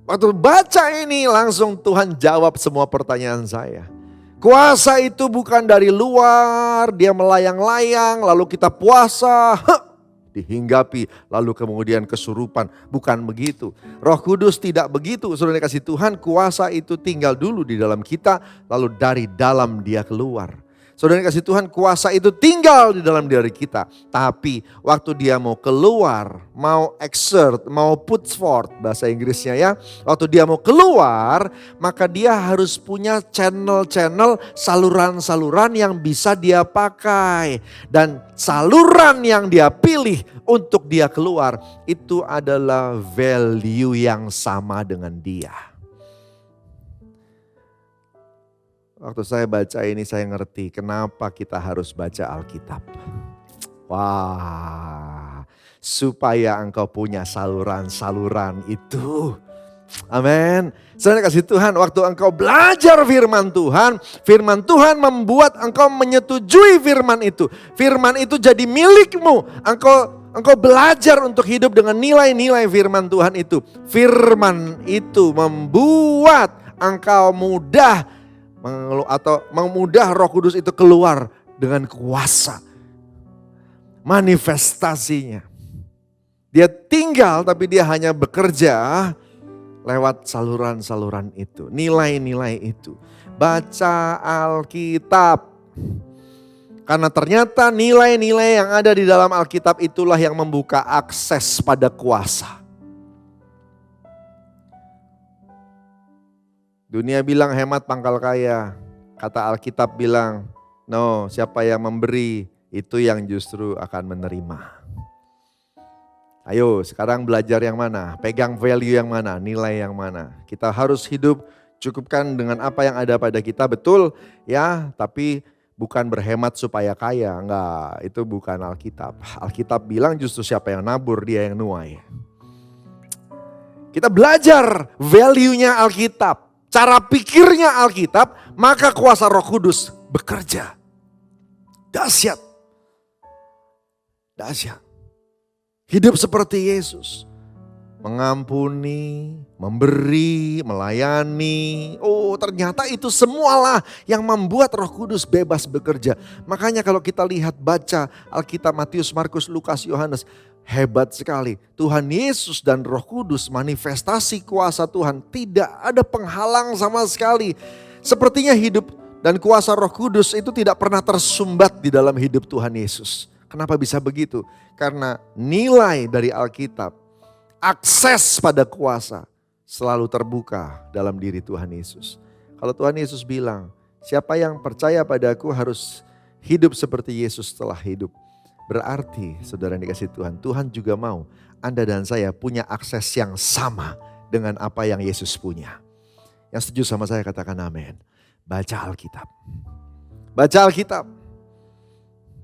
Waktu baca ini langsung Tuhan jawab semua pertanyaan saya. Kuasa itu bukan dari luar, dia melayang-layang lalu kita puasa. Dihinggapi lalu kemudian kesurupan. Bukan begitu. Roh Kudus tidak begitu. Saudara kasih Tuhan, kuasa itu tinggal dulu di dalam kita, lalu dari dalam dia keluar. Saudara kasih Tuhan, kuasa itu tinggal di dalam diri kita. Tapi waktu dia mau keluar, mau exert, mau put forth, bahasa Inggrisnya ya. Waktu dia mau keluar, maka dia harus punya channel-channel, saluran-saluran yang bisa dia pakai. Dan saluran yang dia pilih untuk dia keluar, itu adalah value yang sama dengan dia. Waktu saya baca ini saya ngerti kenapa kita harus baca Alkitab. Wah, supaya engkau punya saluran-saluran itu. Amin. Saya kasih Tuhan, waktu engkau belajar firman Tuhan membuat engkau menyetujui firman itu. Firman itu jadi milikmu. Engkau belajar untuk hidup dengan nilai-nilai firman Tuhan itu. Firman itu membuat engkau mudah Roh Kudus itu keluar dengan kuasa. Manifestasinya. Dia tinggal tapi dia hanya bekerja lewat saluran-saluran itu. Nilai-nilai itu. Baca Alkitab. Karena ternyata nilai-nilai yang ada di dalam Alkitab itulah yang membuka akses pada kuasa. Dunia bilang hemat pangkal kaya. Kata Alkitab bilang, no, siapa yang memberi itu yang justru akan menerima. Ayo sekarang belajar yang mana? Pegang value yang mana? Nilai yang mana? Kita harus hidup cukupkan dengan apa yang ada pada kita, betul ya. Tapi bukan berhemat supaya kaya, enggak. Itu bukan Alkitab. Alkitab bilang justru siapa yang nabur dia yang nuai. Kita belajar value-nya Alkitab. Cara pikirnya Alkitab, maka kuasa Roh Kudus bekerja. Dahsyat. Dahsyat. Hidup seperti Yesus. Mengampuni, memberi, melayani. Oh, ternyata itu semualah yang membuat Roh Kudus bebas bekerja. Makanya kalau kita lihat baca Alkitab Matius, Markus, Lukas, Yohanes, hebat sekali. Tuhan Yesus dan Roh Kudus, manifestasi kuasa Tuhan, tidak ada penghalang sama sekali. Sepertinya hidup dan kuasa Roh Kudus itu tidak pernah tersumbat di dalam hidup Tuhan Yesus. Kenapa bisa begitu? Karena nilai dari Alkitab, akses pada kuasa selalu terbuka dalam diri Tuhan Yesus. Kalau Tuhan Yesus bilang, siapa yang percaya padaku harus hidup seperti Yesus telah hidup. Berarti saudara yang dikasih Tuhan, Tuhan juga mau Anda dan saya punya akses yang sama dengan apa yang Yesus punya. Yang setuju sama saya katakan amin. Baca Alkitab. Baca Alkitab.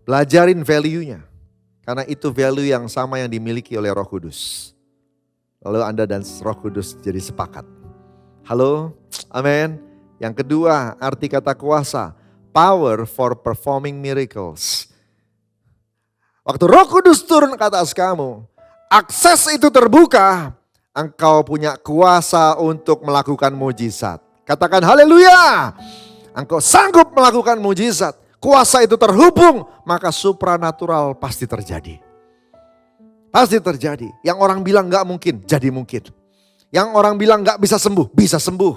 Pelajarin value-nya. Karena itu value yang sama yang dimiliki oleh Roh Kudus. Lalu Anda dan Roh Kudus jadi sepakat. Halo, amin. Yang kedua, arti kata kuasa. Power for performing miracles. Waktu Roh Kudus turun ke atas kamu, akses itu terbuka, engkau punya kuasa untuk melakukan mujizat. Katakan haleluya. Engkau sanggup melakukan mujizat. Kuasa itu terhubung, maka supranatural pasti terjadi. Pasti terjadi. Yang orang bilang gak mungkin, jadi mungkin. Yang orang bilang gak bisa sembuh, bisa sembuh.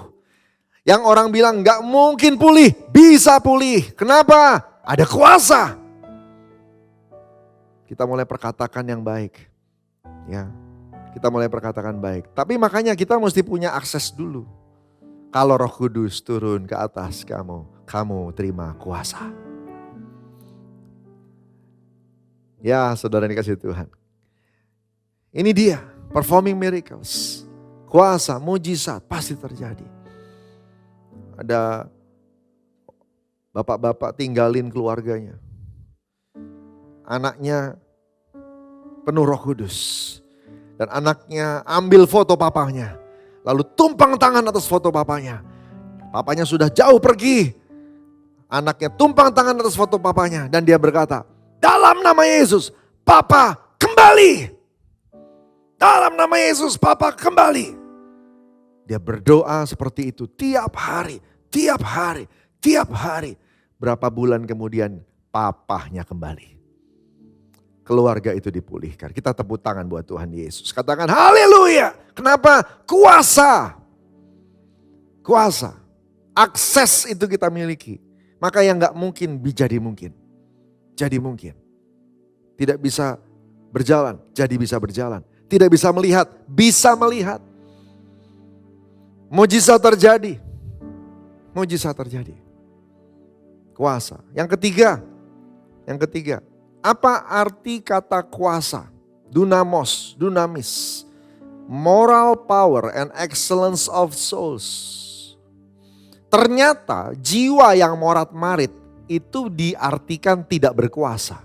Yang orang bilang gak mungkin pulih, bisa pulih. Kenapa? Ada kuasa. Kita mulai perkatakan yang baik. Ya, kita mulai perkatakan baik. Tapi makanya kita mesti punya akses dulu. Kalau Roh Kudus turun ke atas kamu, kamu terima kuasa. Ya, saudara dikasih Tuhan. Ini dia, performing miracles. Kuasa, mujizat pasti terjadi. Ada bapak-bapak tinggalin keluarganya. Anaknya penuh Roh Kudus. Dan anaknya ambil foto papanya. Lalu tumpang tangan atas foto papanya. Papanya sudah jauh pergi. Anaknya tumpang tangan atas foto papanya. Dan dia berkata, dalam nama Yesus, Papa kembali. Dalam nama Yesus, Papa kembali. Dia berdoa seperti itu tiap hari, tiap hari, tiap hari. Berapa bulan kemudian papahnya kembali. Keluarga itu dipulihkan. Kita tepuk tangan buat Tuhan Yesus. Katakan haleluya. Kenapa? Kuasa. Kuasa. Akses itu kita miliki. Maka yang gak mungkin jadi mungkin. Jadi mungkin. Tidak bisa berjalan, jadi bisa berjalan. Tidak bisa melihat, bisa melihat. Mujizat terjadi. Mujizat terjadi. Kuasa. Yang ketiga. Apa arti kata kuasa? Dunamos, dunamis. Moral power and excellence of souls. Ternyata jiwa yang morat-marit itu diartikan tidak berkuasa.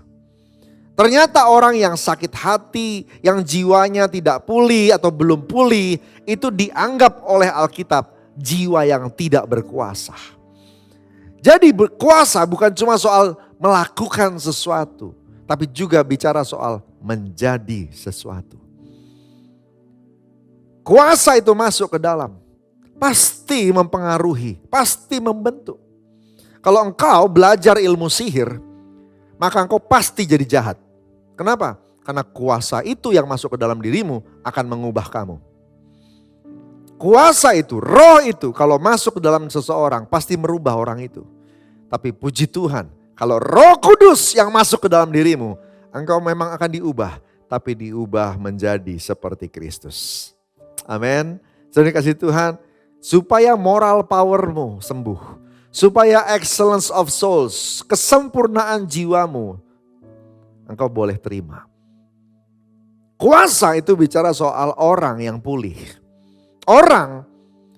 Ternyata orang yang sakit hati, yang jiwanya tidak pulih atau belum pulih, itu dianggap oleh Alkitab jiwa yang tidak berkuasa. Jadi berkuasa bukan cuma soal melakukan sesuatu, tapi juga bicara soal menjadi sesuatu. Kuasa itu masuk ke dalam, pasti mempengaruhi, pasti membentuk. Kalau engkau belajar ilmu sihir, maka engkau pasti jadi jahat. Kenapa? Karena kuasa itu yang masuk ke dalam dirimu akan mengubah kamu. Kuasa itu, roh itu kalau masuk ke dalam seseorang pasti merubah orang itu. Tapi puji Tuhan, kalau Roh Kudus yang masuk ke dalam dirimu, engkau memang akan diubah, tapi diubah menjadi seperti Kristus. Amin. Jadi kasih Tuhan, supaya moral powermu sembuh, supaya excellence of souls, kesempurnaan jiwamu, engkau boleh terima. Kuasa itu bicara soal orang yang pulih. Orang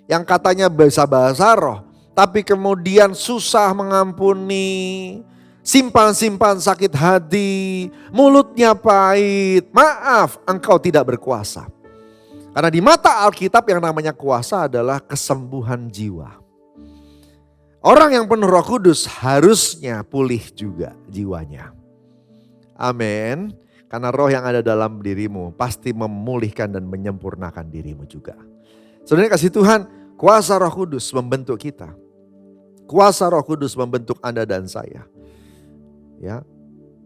yang katanya bisa bahasa roh, tapi kemudian susah mengampuni, simpan-simpan sakit hati, mulutnya pahit. Maaf, engkau tidak berkuasa. Karena di mata Alkitab yang namanya kuasa adalah kesembuhan jiwa. Orang yang penuh Roh Kudus harusnya pulih juga jiwanya. Amin. Karena roh yang ada dalam dirimu pasti memulihkan dan menyempurnakan dirimu juga. Saudara kasih Tuhan, kuasa Roh Kudus membentuk kita. Kuasa Roh Kudus membentuk Anda dan saya. Ya.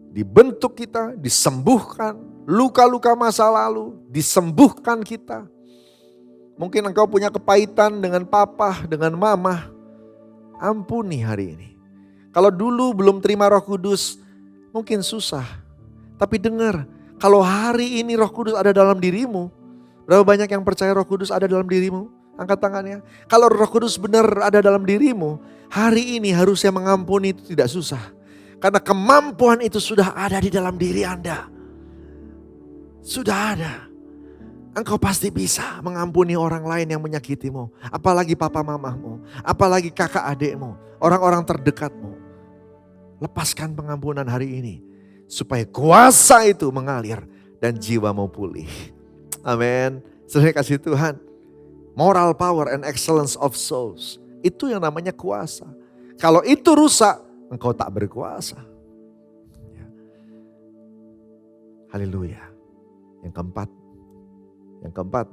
Dibentuk kita, disembuhkan, luka-luka masa lalu, disembuhkan kita. Mungkin engkau punya kepahitan dengan papa, dengan mama. Ampuni hari ini. Kalau dulu belum terima Roh Kudus, mungkin susah. Tapi dengar, kalau hari ini Roh Kudus ada dalam dirimu, berapa banyak yang percaya Roh Kudus ada dalam dirimu? Angkat tangannya. Kalau Roh Kudus benar ada dalam dirimu, hari ini harusnya mengampuni itu tidak susah. Karena kemampuan itu sudah ada di dalam diri Anda. Sudah ada. Engkau pasti bisa mengampuni orang lain yang menyakitimu. Apalagi papa mamamu, apalagi kakak adikmu, orang-orang terdekatmu. Lepaskan pengampunan hari ini. Supaya kuasa itu mengalir dan jiwamu pulih. Amin. Saudara kasih Tuhan. Moral power and excellence of souls. Itu yang namanya kuasa. Kalau itu rusak, engkau tak berkuasa. Haleluya. Yang keempat.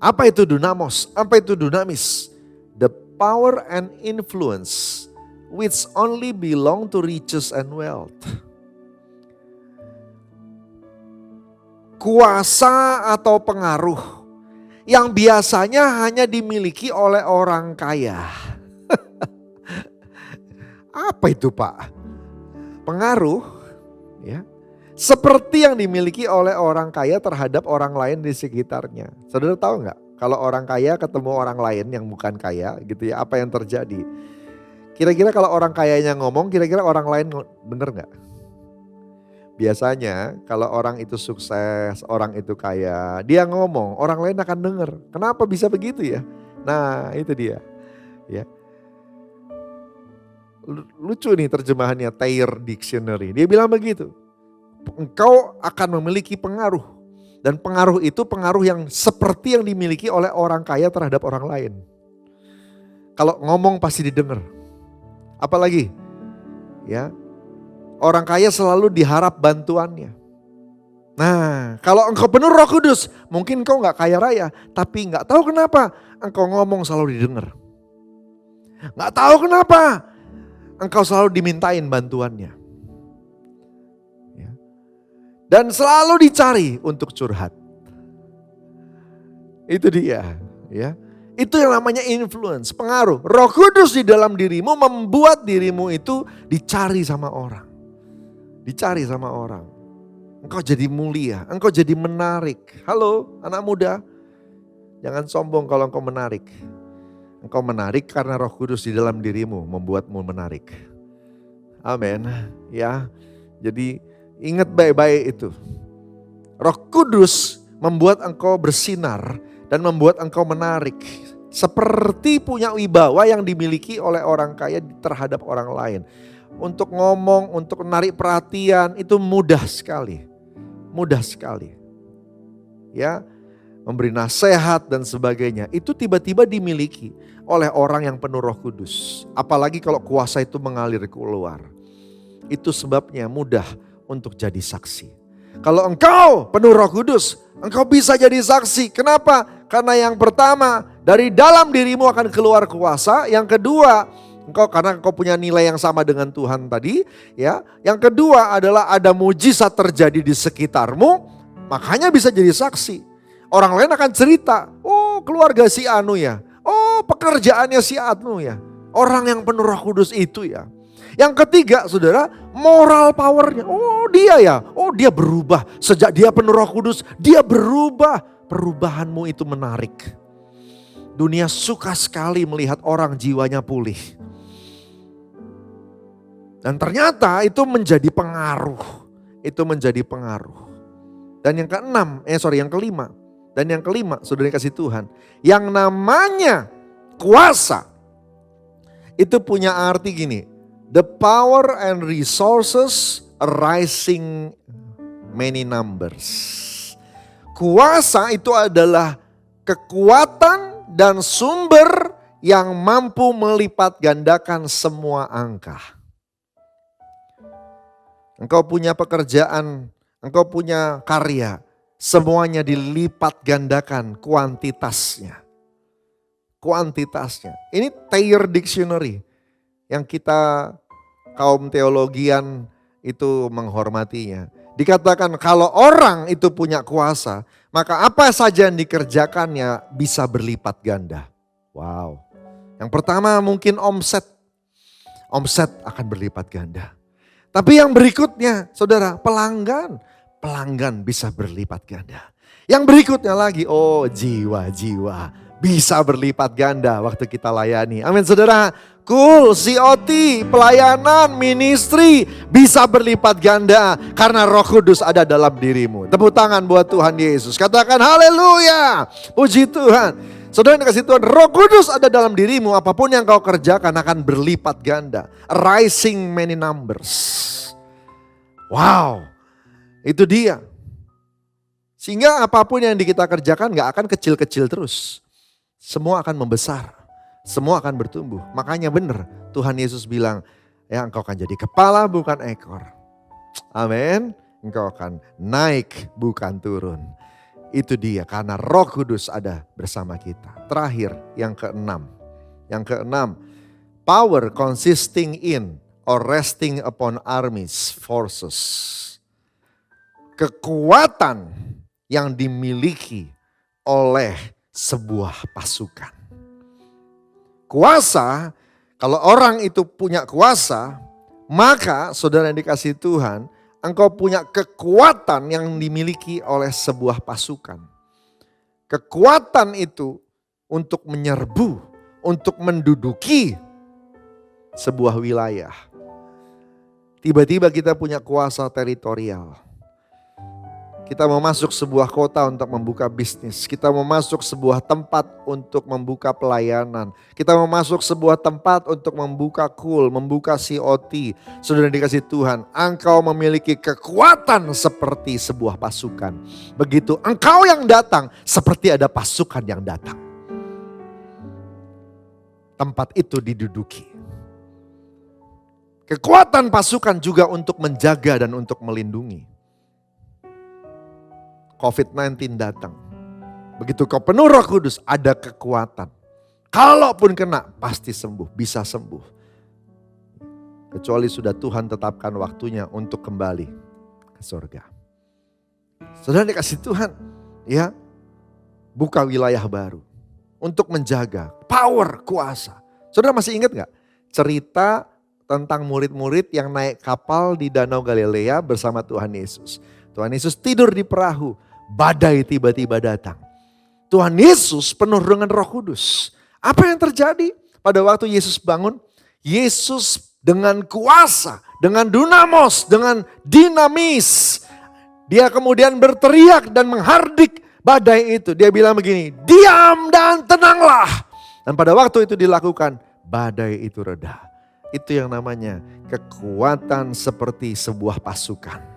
Apa itu dunamos? Apa itu dunamis? The power and influence which only belong to riches and wealth. Kuasa atau pengaruh yang biasanya hanya dimiliki oleh orang kaya. Apa itu Pak? Pengaruh ya. Seperti yang dimiliki oleh orang kaya terhadap orang lain di sekitarnya. Saudara tahu nggak? Kalau orang kaya ketemu orang lain yang bukan kaya gitu ya, apa yang terjadi? Kira-kira kalau orang kayanya ngomong, kira-kira orang lain bener nggak? Biasanya kalau orang itu sukses, orang itu kaya, dia ngomong, orang lain akan denger. Kenapa bisa begitu ya? Nah itu dia. Ya. Lucu nih terjemahannya Thayer Dictionary. Dia bilang begitu. Engkau akan memiliki pengaruh. Dan pengaruh itu pengaruh yang seperti yang dimiliki oleh orang kaya terhadap orang lain. Kalau ngomong pasti didengar. Apalagi ya, orang kaya selalu diharap bantuannya. Nah kalau engkau penuh Roh Kudus, mungkin engkau gak kaya raya. Tapi gak tahu kenapa engkau ngomong selalu didengar. Gak tahu kenapa engkau selalu dimintain bantuannya. Dan selalu dicari untuk curhat. Itu dia, ya. Itu yang namanya influence, pengaruh. Roh Kudus di dalam dirimu membuat dirimu itu dicari sama orang. Dicari sama orang. Engkau jadi mulia, engkau jadi menarik. Halo anak muda, jangan sombong kalau engkau menarik. Engkau menarik karena Roh Kudus di dalam dirimu membuatmu menarik. Amin, ya. Jadi ingat baik-baik itu. Roh Kudus membuat engkau bersinar dan membuat engkau menarik. Seperti punya wibawa yang dimiliki oleh orang kaya terhadap orang lain. Untuk ngomong, untuk menarik perhatian itu mudah sekali. Mudah sekali. Ya, memberi nasihat dan sebagainya. Itu tiba-tiba dimiliki oleh orang yang penuh Roh Kudus. Apalagi kalau kuasa itu mengalir keluar. Itu sebabnya mudah untuk jadi saksi. Kalau engkau penuh Roh Kudus, engkau bisa jadi saksi. Kenapa? Karena yang pertama, dari dalam dirimu akan keluar kuasa. Yang kedua, karena engkau punya nilai yang sama dengan Tuhan tadi, ya. Yang kedua adalah ada mujizat terjadi di sekitarmu, makanya bisa jadi saksi. Orang lain akan cerita, oh keluarga si Anu ya, oh pekerjaannya si Anu ya. Orang yang penuh Roh Kudus itu ya. Yang ketiga saudara, moral powernya. Oh dia ya, oh dia berubah. Sejak dia penuh Roh Kudus, dia berubah. Perubahanmu itu menarik. Dunia suka sekali melihat orang jiwanya pulih. Dan ternyata itu menjadi pengaruh. Itu menjadi pengaruh. Dan yang kelima. Dan yang kelima, saudara kasih Tuhan. Yang namanya kuasa. Itu punya arti gini. The power and resources arising many numbers. Kuasa itu adalah kekuatan dan sumber yang mampu melipat gandakan semua angka. Engkau punya pekerjaan, engkau punya karya, semuanya dilipat gandakan kuantitasnya. Kuantitasnya. Ini Thayer Dictionary yang kita kaum teologian itu menghormatinya. Dikatakan kalau orang itu punya kuasa, maka apa saja yang dikerjakannya bisa berlipat ganda. Wow. Yang pertama mungkin omset. Omset akan berlipat ganda. Tapi yang berikutnya, saudara, pelanggan. Pelanggan bisa berlipat ganda. Yang berikutnya lagi, oh jiwa-jiwa bisa berlipat ganda waktu kita layani. Amin saudara. Cool, COT, pelayanan, ministry bisa berlipat ganda karena Roh Kudus ada dalam dirimu. Tepuk tangan buat Tuhan Yesus. Katakan haleluya. Puji Tuhan. Saudara yang dikasih Tuhan, Roh Kudus ada dalam dirimu, apapun yang kau kerjakan akan berlipat ganda. Rising many numbers. Wow, itu dia. Sehingga apapun yang kita kerjakan gak akan kecil-kecil terus. Semua akan membesar. Semua akan bertumbuh. Makanya benar Tuhan Yesus bilang, ya engkau akan jadi kepala bukan ekor. Amin. Engkau akan naik bukan turun. Itu dia karena Roh Kudus ada bersama kita. Terakhir yang keenam. Yang keenam, power consisting in or resting upon armies, forces. Kekuatan yang dimiliki oleh sebuah pasukan. Kuasa, kalau orang itu punya kuasa, maka saudara yang dikasihi Tuhan, engkau punya kekuatan yang dimiliki oleh sebuah pasukan. Kekuatan itu untuk menyerbu, untuk menduduki sebuah wilayah. Tiba-tiba kita punya kuasa teritorial. Kita mau masuk sebuah kota untuk membuka bisnis. Kita mau masuk sebuah tempat untuk membuka pelayanan. Kita mau masuk sebuah tempat untuk membuka cool, membuka COT. Saudara dikasih Tuhan, engkau memiliki kekuatan seperti sebuah pasukan. Begitu engkau yang datang, seperti ada pasukan yang datang. Tempat itu diduduki. Kekuatan pasukan juga untuk menjaga dan untuk melindungi. COVID-19 datang. Begitu kau penuh Roh Kudus, ada kekuatan. Kalaupun kena, pasti sembuh, bisa sembuh. Kecuali sudah Tuhan tetapkan waktunya untuk kembali ke surga. Saudara dikasih Tuhan, ya, buka wilayah baru. Untuk menjaga, power, kuasa. Saudara masih ingat gak cerita tentang murid-murid yang naik kapal di Danau Galilea bersama Tuhan Yesus. Tuhan Yesus tidur di perahu. Badai tiba-tiba datang. Tuhan Yesus penuh dengan Roh Kudus. Apa yang terjadi? Pada waktu Yesus bangun, Yesus dengan kuasa, dengan dunamos, dengan dinamis. Dia kemudian berteriak dan menghardik badai itu. Dia bilang begini, diam dan tenanglah. Dan pada waktu itu dilakukan, badai itu reda. Itu yang namanya kekuatan seperti sebuah pasukan.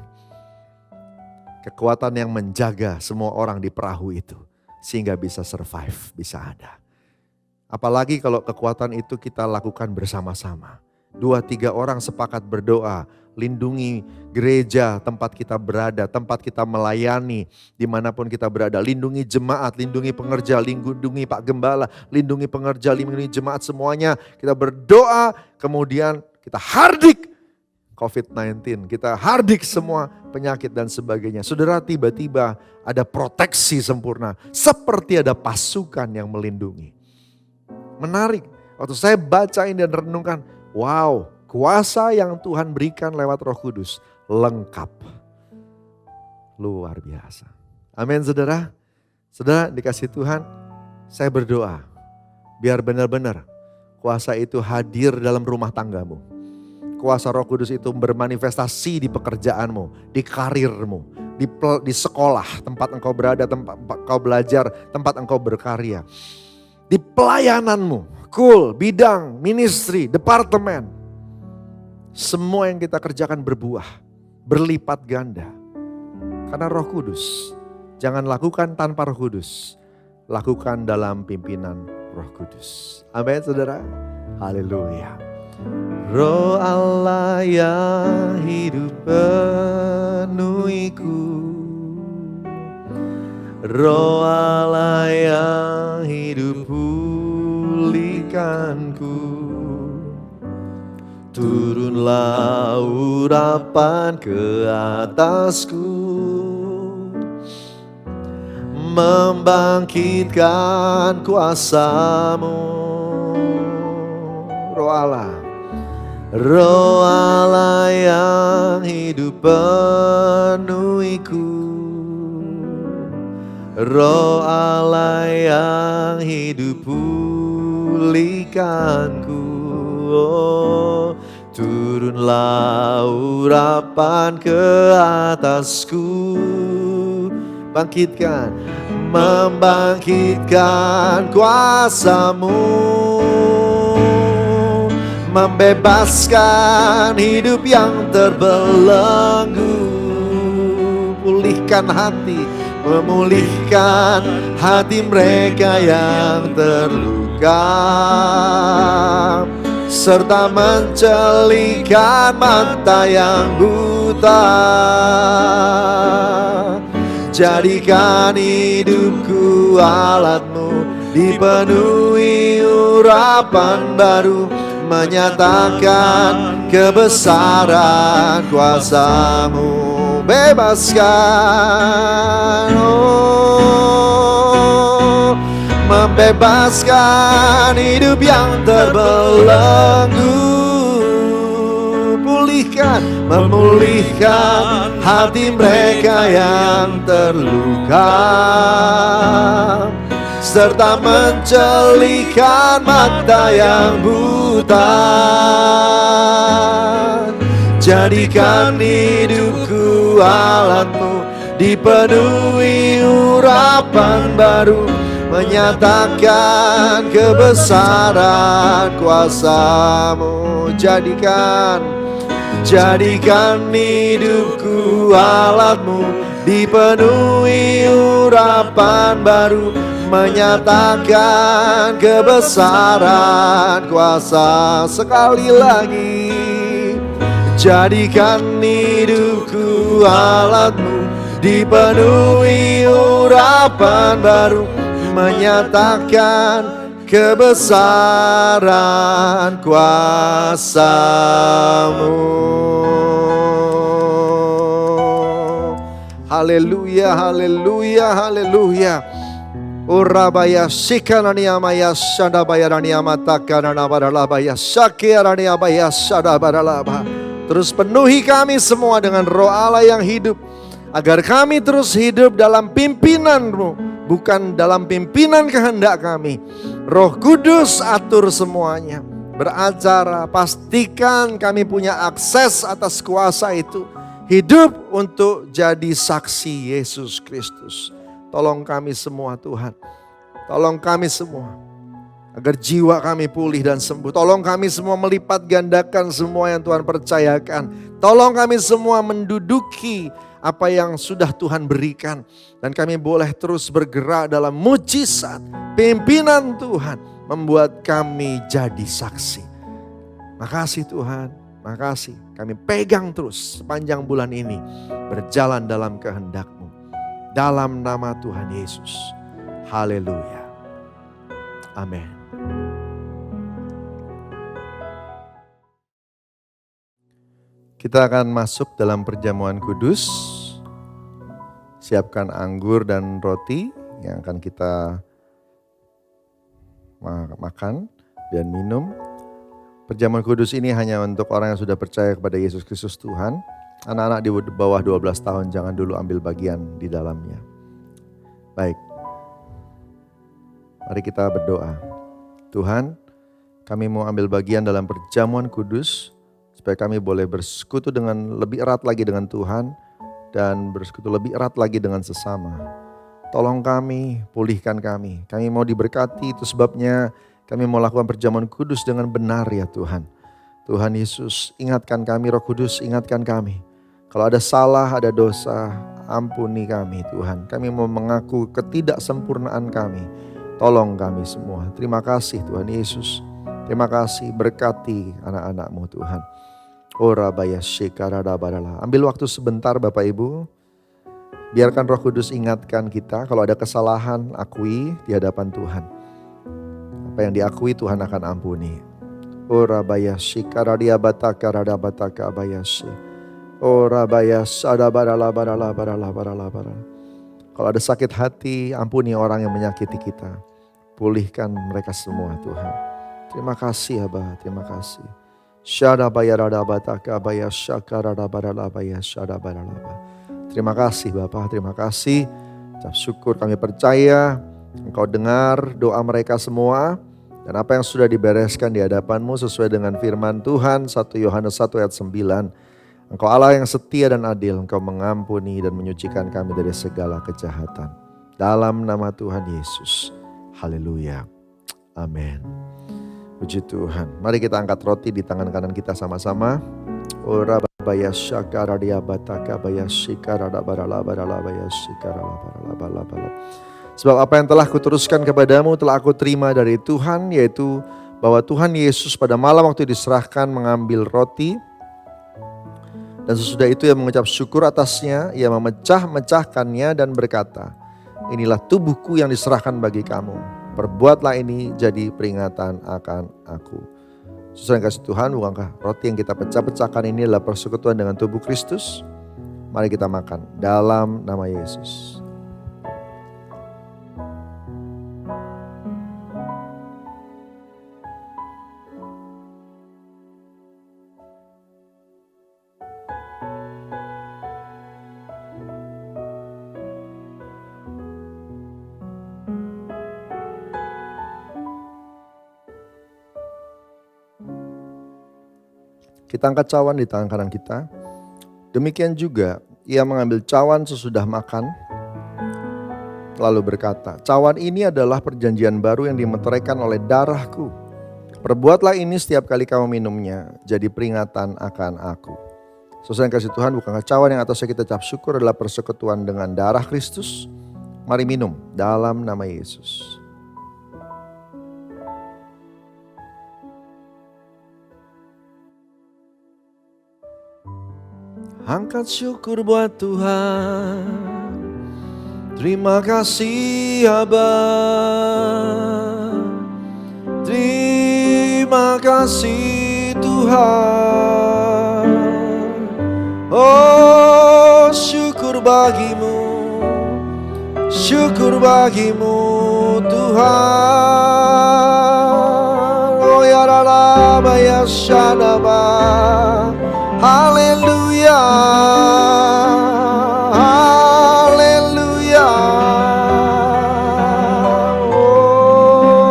Kekuatan yang menjaga semua orang di perahu itu. Sehingga bisa survive, bisa ada. Apalagi kalau kekuatan itu kita lakukan bersama-sama. 2-3 orang sepakat berdoa. Lindungi gereja tempat kita berada, tempat kita melayani. Dimanapun kita berada. Lindungi jemaat, lindungi pengerja, lindungi Pak Gembala. Lindungi pengerja, lindungi jemaat semuanya. Kita berdoa, kemudian kita hardik COVID-19, kita hardik semua penyakit dan sebagainya. Saudara, tiba-tiba ada proteksi sempurna. Seperti ada pasukan yang melindungi. Menarik. Waktu saya bacain dan renungkan, wow, kuasa yang Tuhan berikan lewat Roh Kudus lengkap. Luar biasa. Amin saudara. Saudara dikasih Tuhan, saya berdoa. Biar benar-benar kuasa itu hadir dalam rumah tanggamu. Kuasa Roh Kudus itu bermanifestasi di pekerjaanmu, di karirmu, di sekolah, tempat engkau berada, tempat engkau belajar, tempat engkau berkarya. Di pelayananmu, cool, bidang, ministry, departemen. Semua yang kita kerjakan berbuah, berlipat ganda. Karena Roh Kudus, jangan lakukan tanpa Roh Kudus. Lakukan dalam pimpinan Roh Kudus. Amin saudara. Haleluya. Roh Allah yang hidup penuhiku, Roh Allah yang hidup pulihkanku, turunlah urapan ke atasku, membangkitkan kuasa-Mu. Roh Allah, Roh Allah yang hidup penuhiku, Roh Allah yang hidup pulihkanku. Oh, turunlah urapan ke atasku. Bangkitkan, membangkitkan kuasa-Mu, membebaskan hidup yang terbelenggu, pulihkan hati, memulihkan hati mereka yang terluka, serta mencelikan mata yang buta. Jadikan hidupku alat-Mu, dipenuhi urapan baru, menyatakan kebesaran kuasa-Mu. Bebaskan, oh, membebaskan hidup yang terbelenggu, pulihkan, memulihkan hati mereka yang terluka, serta mencelikan mata yang buta. Jadikan hidupku alat-Mu, dipenuhi urapan baru, menyatakan kebesaran kuasa-Mu. Jadikan hidupku alat-Mu, dipenuhi urapan baru, menyatakan kebesaran kuasa. Sekali lagi, jadikan hidupku alat-Mu, dipenuhi urapan baru, menyatakan kebesaran kuasa-Mu. Haleluya, haleluya, haleluya. Urabaya sikanania maya sadabaya rania matakanana baralabaya sakiarania baya sadabaralaba. Terus penuhi kami semua dengan roh Allah yang hidup, agar kami terus hidup dalam pimpinan-Mu, bukan dalam pimpinan kehendak kami. Roh Kudus atur semuanya, beracara, pastikan kami punya akses atas kuasa itu, hidup untuk jadi saksi Yesus Kristus. Tolong kami semua Tuhan, tolong kami semua agar jiwa kami pulih dan sembuh. Tolong kami semua melipat gandakan semua yang Tuhan percayakan. Tolong kami semua menduduki apa yang sudah Tuhan berikan, dan kami boleh terus bergerak dalam mujizat pimpinan Tuhan, membuat kami jadi saksi. Makasih Tuhan, makasih. Kami pegang terus sepanjang bulan ini, berjalan dalam kehendak-Mu. Dalam nama Tuhan Yesus. Haleluya. Amin. Kita akan masuk dalam perjamuan kudus. Siapkan anggur dan roti yang akan kita makan dan minum. Perjamuan kudus ini hanya untuk orang yang sudah percaya kepada Yesus Kristus Tuhan. Anak-anak di bawah 12 tahun jangan dulu ambil bagian di dalamnya. Baik. Mari kita berdoa. Tuhan, kami mau ambil bagian dalam perjamuan kudus, supaya kami boleh bersekutu dengan lebih erat lagi dengan Tuhan, dan bersekutu lebih erat lagi dengan sesama. Tolong kami, pulihkan kami. Kami mau diberkati, itu sebabnya kami mau lakukan perjamuan kudus dengan benar ya Tuhan. Tuhan Yesus, ingatkan kami, Roh Kudus ingatkan kami. Kalau ada salah, ada dosa, ampuni kami Tuhan. Kami mau mengaku ketidaksempurnaan kami. Tolong kami semua. Terima kasih Tuhan Yesus. Terima kasih, berkati anak-anak-Mu Tuhan. Ora baya shekarada barala. Ambil waktu sebentar Bapak Ibu. Biarkan Roh Kudus ingatkan kita, kalau ada kesalahan, akui di hadapan Tuhan. Apa yang diakui Tuhan akan ampuni. Ora baya shekaradia bataka rada bataka bayashe. Ora baya sada barala barala barala barala barala. Kalau ada sakit hati, ampuni orang yang menyakiti kita. Pulihkan mereka semua Tuhan. Terima kasih Abah, terima kasih. Syada bayarada bataka baya syakarada barala baya syada barala. Terima kasih Bapak, terima kasih. ucap syukur, kami percaya Engkau dengar doa mereka semua. Dan apa yang sudah dibereskan di hadapan-Mu sesuai dengan firman Tuhan 1 Yohanes 1 ayat 9. Engkau Allah yang setia dan adil, Engkau mengampuni dan menyucikan kami dari segala kejahatan. Dalam nama Tuhan Yesus. Haleluya. Amin. Puji Tuhan. Mari kita angkat roti di tangan kanan kita sama-sama. Ora baya syakara dia bataka baya syikara barala barala baya syikara barala barala. Sebab apa yang telah kuteruskan kepadamu telah aku terima dari Tuhan, yaitu bahwa Tuhan Yesus pada malam waktu diserahkan mengambil roti, dan sesudah itu ia mengucap syukur atasnya, ia memecah-mecahkannya dan berkata, inilah tubuhku yang diserahkan bagi kamu, perbuatlah ini jadi peringatan akan aku. Saudara yang kasih Tuhan, bukankah roti yang kita pecah-pecahkan ini adalah persekutuan dengan tubuh Kristus? Mari kita makan dalam nama Yesus. Kita angkat cawan di tangan kanan kita. Demikian juga ia mengambil cawan sesudah makan, lalu berkata, cawan ini adalah perjanjian baru yang dimeteraikan oleh darahku. Perbuatlah ini setiap kali kamu minumnya, jadi peringatan akan aku. Saudara yang kasih Tuhan, bukankah cawan yang atasnya kita ucap syukur adalah persekutuan dengan darah Kristus? Mari minum dalam nama Yesus. Angkat syukur buat Tuhan. Terima kasih Aba. Terima kasih Tuhan. Oh, syukur bagimu. Syukur bagimu Tuhan. Oh ya rala ya shanaba. Haleluya, haleluya. Oh,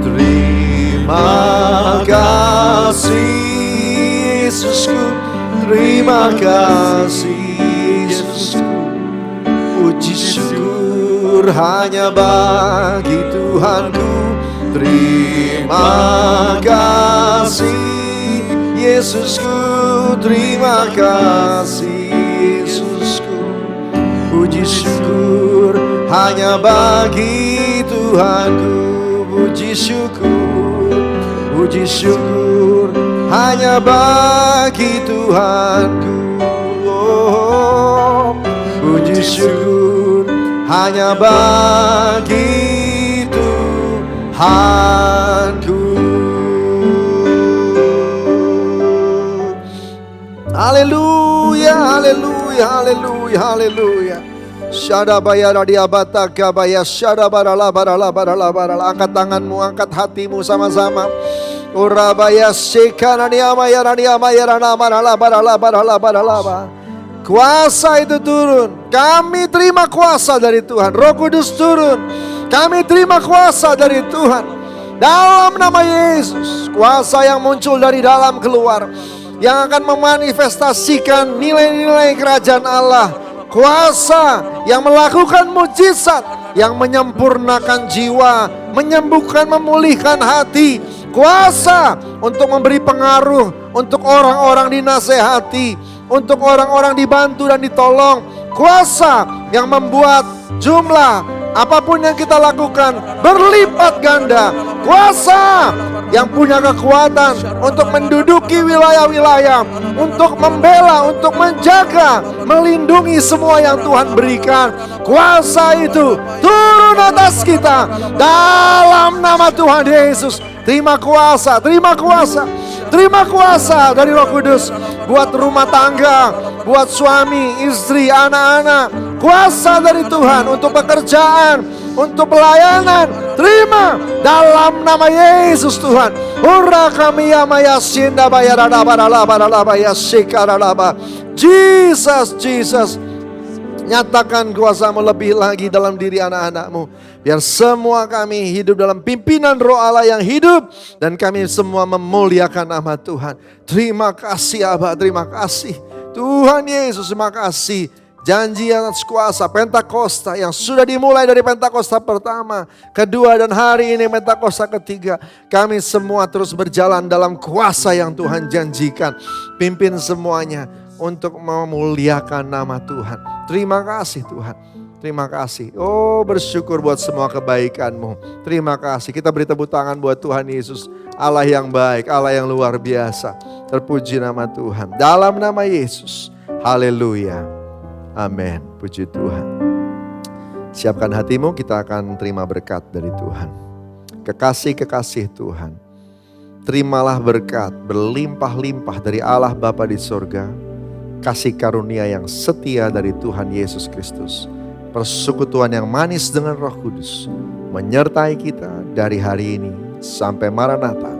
terima kasih Yesusku, terima kasih Yesusku. Puji syukur hanya bagi Tuhanku. Terima kasih Yesusku, terima kasih Yesusku. Puji syukur hanya bagi Tuhanku. Puji syukur hanya bagi Tuhanku. Oh, puji syukur hanya bagi Tuhanku. Haleluya, haleluya, haleluya, haleluya. Syadabaya radiabata kabaya syadabarala barala barala barala. Angkat tanganmu, angkat hatimu sama-sama. Urabaya sekanania maya rania maya rana barala barala barala barala. Kuasa itu turun. Kami terima kuasa dari Tuhan. Roh Kudus turun. Kami terima kuasa dari Tuhan. Dalam nama Yesus. Kuasa yang muncul dari dalam keluar. Yang akan memanifestasikan nilai-nilai kerajaan Allah. Kuasa yang melakukan mujizat. Yang menyempurnakan jiwa. Menyembuhkan, memulihkan hati. Kuasa untuk memberi pengaruh. Untuk orang-orang dinasehati. Untuk orang-orang dibantu dan ditolong. Kuasa yang membuat jumlah apapun yang kita lakukan berlipat ganda. Kuasa yang punya kekuatan untuk menduduki wilayah-wilayah, untuk membela, untuk menjaga, melindungi semua yang Tuhan berikan. Kuasa itu turun atas kita dalam nama Tuhan Yesus. Terima kuasa, terima kuasa. Terima kuasa dari Roh Kudus buat rumah tangga, buat suami, istri, anak-anak. Kuasa dari Tuhan untuk pekerjaan, untuk pelayanan. Terima dalam nama Yesus Tuhan. Ura kami yamaya sinda bayarada barala barala baya sikaralaba. Jesus, Jesus, Nyatakan kuasa-Mu lebih lagi dalam diri anak-anak-Mu. Biar semua kami hidup dalam pimpinan Roh Allah yang hidup. Dan kami semua memuliakan nama Tuhan. Terima kasih Aba, terima kasih. Tuhan Yesus, terima kasih. Janji atas kuasa Pentakosta yang sudah dimulai dari Pentakosta pertama, kedua, dan hari ini Pentakosta ketiga. Kami semua terus berjalan dalam kuasa yang Tuhan janjikan. Pimpin semuanya untuk memuliakan nama Tuhan. Terima kasih Tuhan. Terima kasih. Oh, bersyukur buat semua kebaikan-Mu. Terima kasih. Kita beri tepuk tangan buat Tuhan Yesus. Allah yang baik, Allah yang luar biasa. Terpuji nama Tuhan. Dalam nama Yesus. Haleluya. Amin. Puji Tuhan. Siapkan hatimu, kita akan terima berkat dari Tuhan. Kekasih-kekasih Tuhan. Terimalah berkat berlimpah-limpah dari Allah Bapa di sorga. Kasih karunia yang setia dari Tuhan Yesus Kristus. Persekutuan yang manis dengan Roh Kudus. Menyertai kita dari hari ini sampai Maranatha.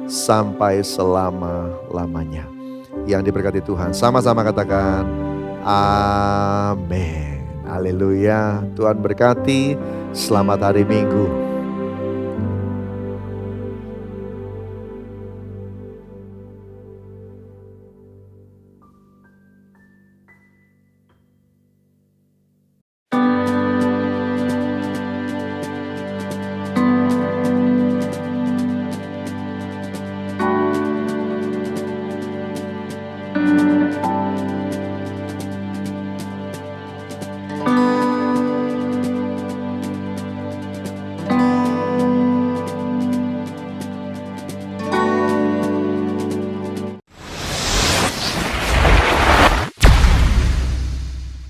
Sampai selama-lamanya. Yang diberkati Tuhan. Sama-sama katakan amin. Haleluya. Tuhan berkati. Selamat hari Minggu.